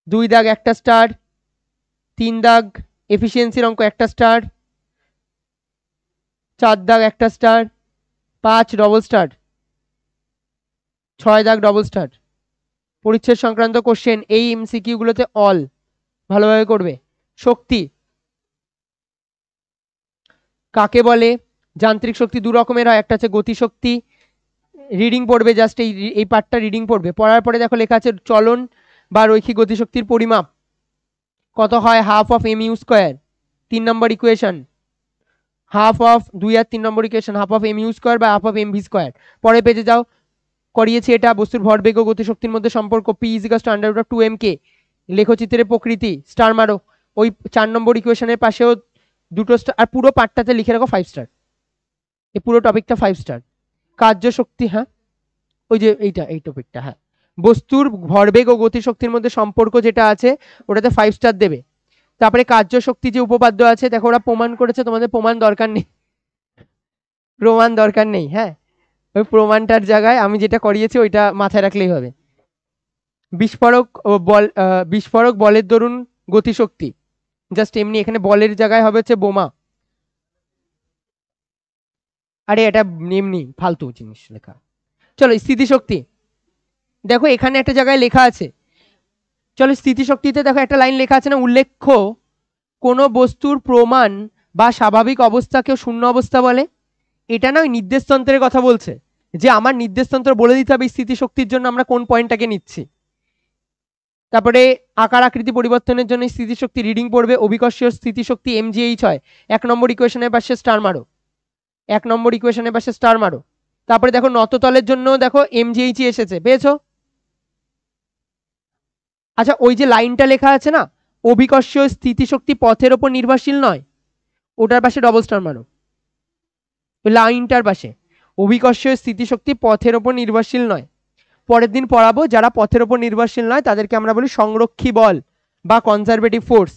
2 দাগ একটা স্টার, 3 দাগ এফিসিয়েন্সির অঙ্ক একটা স্টার, 4 দাগ একটা স্টার, 5 ডবল স্টার, 6 দাগ ডবল স্টার। পরিচ্ছেদ সংক্রান্ত কোশ্চেন এই এমসিকিউ গুলোতে অল ভালোভাবে করবে। শক্তি কাকে বলে, যান্ত্রিক শক্তি দু রকমের হয়, একটা আছে গতিশক্তি, রিডিং পড়বে জাস্ট এই পার্টটা রিডিং পড়বে। পড়ার পরে দেখো লেখা আছে চলন বা রৈখিক গতিশক্তির পরিমাপ কত হয়, half of M U square. 3 নম্বর ইকুয়েশন হাফ অফ 2 আর 3 নম্বর equation half of M U square বা half of M V square. পরে পেজে যাও, করিয়েছি এটা। বস্তুর ভরবেগ ও গতিশক্তির মধ্যে সম্পর্ক P is equals to under root of 2m কে। লেখচিত্রের প্রকৃতি স্টার মারো। ওই 4 নম্বর ইকুয়েশনের পাশেও দুটো স্টার, আর পুরো পার্টটাতে লিখে রাখো 5 স্টার, এই পুরো টপিকটা 5 স্টার। কার্য শক্তি, হ্যাঁ ওই যে এই টপিকটা, হ্যাঁ বস্তুর ভরবেগ ও গতিশক্তির মধ্যে সম্পর্ক যেটা আছে ওটাতে 5 স্টার দেবে। তারপরে কার্য শক্তি যে উপপাদ্য আছে দেখো ওরা প্রমাণ করেছে, তোমাদের প্রমাণ দরকার নেই, প্রমাণ দরকার নেই, হ্যাঁ ওই প্রমাণটার জায়গায় আমি যেটা করিয়েছি ওইটা মাথায় রাখলেই হবে। বিস্ফোরক বলের দরুন গতিশক্তি, জাস্ট এমনি এখানে বলের জায়গায় হবে হচ্ছে বোমা। আরে এটা এমনি ফালতু জিনিস লেখা। চলো স্থিতিশক্তি, দেখো এখানে একটা জায়গায় লেখা আছে, চলো স্থিতিশক্তিতে দেখো একটা লাইন লেখা আছে না, উল্লেখ্য কোনো বস্তুর প্রমাণ বা স্বাভাবিক অবস্থাকেও শূন্য অবস্থা বলে। এটা না ওই নির্দেশতন্ত্রের কথা বলছে, যে আমার নির্দেশতন্ত্র বলে দিতে হবে স্থিতিশক্তির জন্য আমরা কোন পয়েন্টটাকে নিচ্ছি। তারপরে আকার আকৃতি পরিবর্তনের জন্য স্থিতিশক্তি রিডিং পড়বে। অভিকর্ষীয় স্থিতিশক্তি এমজিএইচ হয়। 1 নম্বর ইকুয়েশনের পাশে স্টার মারো, 1 নম্বর ইকুয়েশনের পাশে স্টার মারো। তারপরে দেখো নততলের জন্য দেখো এমজিএইচ এসেছে, পেয়েছো? আচ্ছা ওই যে লাইনটা লেখা আছে না, অভিকর্ষীয় স্থিতিশক্তি পথের ওপর নির্ভরশীল নয়, ওটার পাশে ডবল স্টার মারো। ওই লাইনটার পাশে অভিকর্ষীয় স্থিতিশক্তি পথের ওপর নির্ভরশীল নয়। পরের দিন পড়াবো যারা পথের ওপর নির্ভরশীল নয় তাদেরকে আমরা বলি সংরক্ষী বল বা কনজারভেটিভ ফোর্স।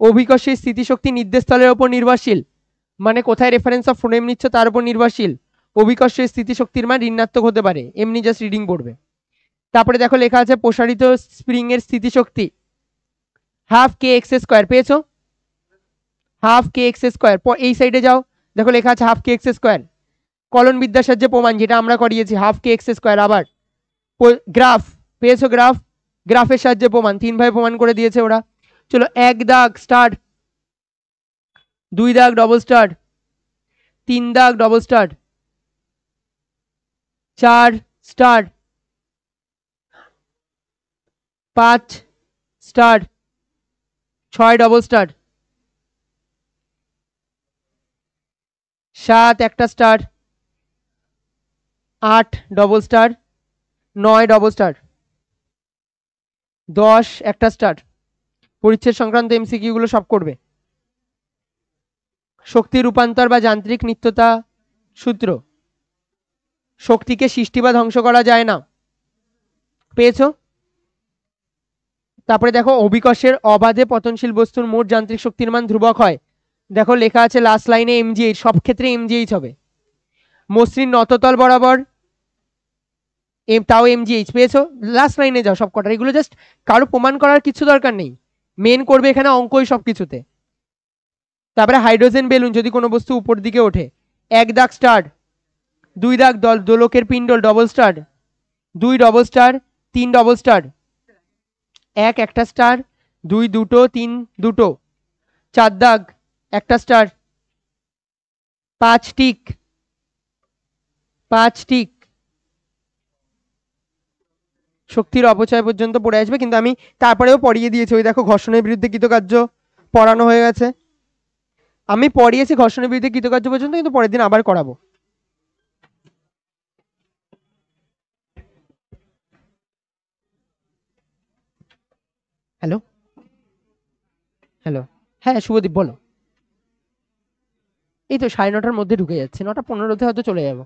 অভিকর্ষীয় স্থিতিশক্তি নির্দেশস্থলের ওপর নির্ভরশীল, মানে কোথায় রেফারেন্স অফ ফোনেম নিচ্ছ তার উপর নির্ভরশীল। অভিকর্ষের স্থিতিশক্তির মান ঋণাত্মক হতে পারে, এমনি জাস্ট রিডিং পড়বে। তারপরে দেখো লেখা আছে প্রসারিত স্প্রিং এর স্থিতিশক্তি হাফ কে এক্স স্কোয়ার, পেয়েছো? Half k x square. এই সাইডে যাও, দেখো লেখা আছে half k x square. Colon বিদ্যার সাহায্যে প্রমাণ, যেটা আমরা করিয়েছি, হাফ কে এক্স স্কোয়ার। আবার গ্রাফ, পেয়েছো? গ্রাফ, গ্রাফের সাহায্যে প্রমাণ, 3 ভাবে প্রমাণ করে দিয়েছে ওরা। চলো 1 দাগ স্টার্ট, 2 দাগ ডবল স্টার্ট, 3 দাগ double start, 4 start, 5 start, 6 double start, 7 একটা star, 8 double star, 9 double star, 10 একটা স্টার। পরিচ্ছেদ সংক্রান্ত এমসিকিউ গুলো সব করবে। শক্তি রূপান্তর বা যান্ত্রিক নিত্যতা সূত্র, শক্তিকে সৃষ্টি বা ধ্বংস করা যায় না, পেয়েছো? তারপরে দেখো অভিকর্ষের অবাধে পতনশীল বস্তুর মোট যান্ত্রিক শক্তির মান ধ্রুবক হয়। দেখো লেখা আছে লাস্ট লাইনে এমজিএইচ, সব ক্ষেত্রে এমজিএইচ হবে। মসৃণ নততল বরাবর, তাও এমজিএইচ, পেয়েছো? লাস্ট লাইনে যাও সব কটার, এগুলো জাস্ট কারো প্রমাণ করার কিছু দরকার নেই, মেন করবে এখানে অঙ্কই সব কিছুতে। তারপরে হাইড্রোজেন বেলুন যদি কোনো বস্তু উপর দিকে ওঠে, 1 দাগ স্টার্ট, 2 দাগ দোলকের পিণ্ডল double start, 2 double star, 3 double star, 1 একটা স্টার, 2 দুটো, 3 দুটো, 4 দাগ একটা স্টার, 5 টিক, 5 টিক। শক্তির অপচয় পর্যন্ত পড়ে আসবে, কিন্তু আমি তারপরেও পড়িয়ে দিয়েছি। ওই দেখো ঘর্ষণের বিরুদ্ধে কৃতকার্য পড়ানো হয়ে গেছে, আমি পড়িয়েছি ঘর্ষণের বিরুদ্ধে কৃতকার্য পর্যন্ত, কিন্তু পরের দিন আবার করাবো। হ্যালো হ্যালো, হ্যাঁ শুভদীপ বলো। এই তো 9:30টার মধ্যে ঢুকে যাচ্ছে, 9:15-তে হয়তো চলে যাবো।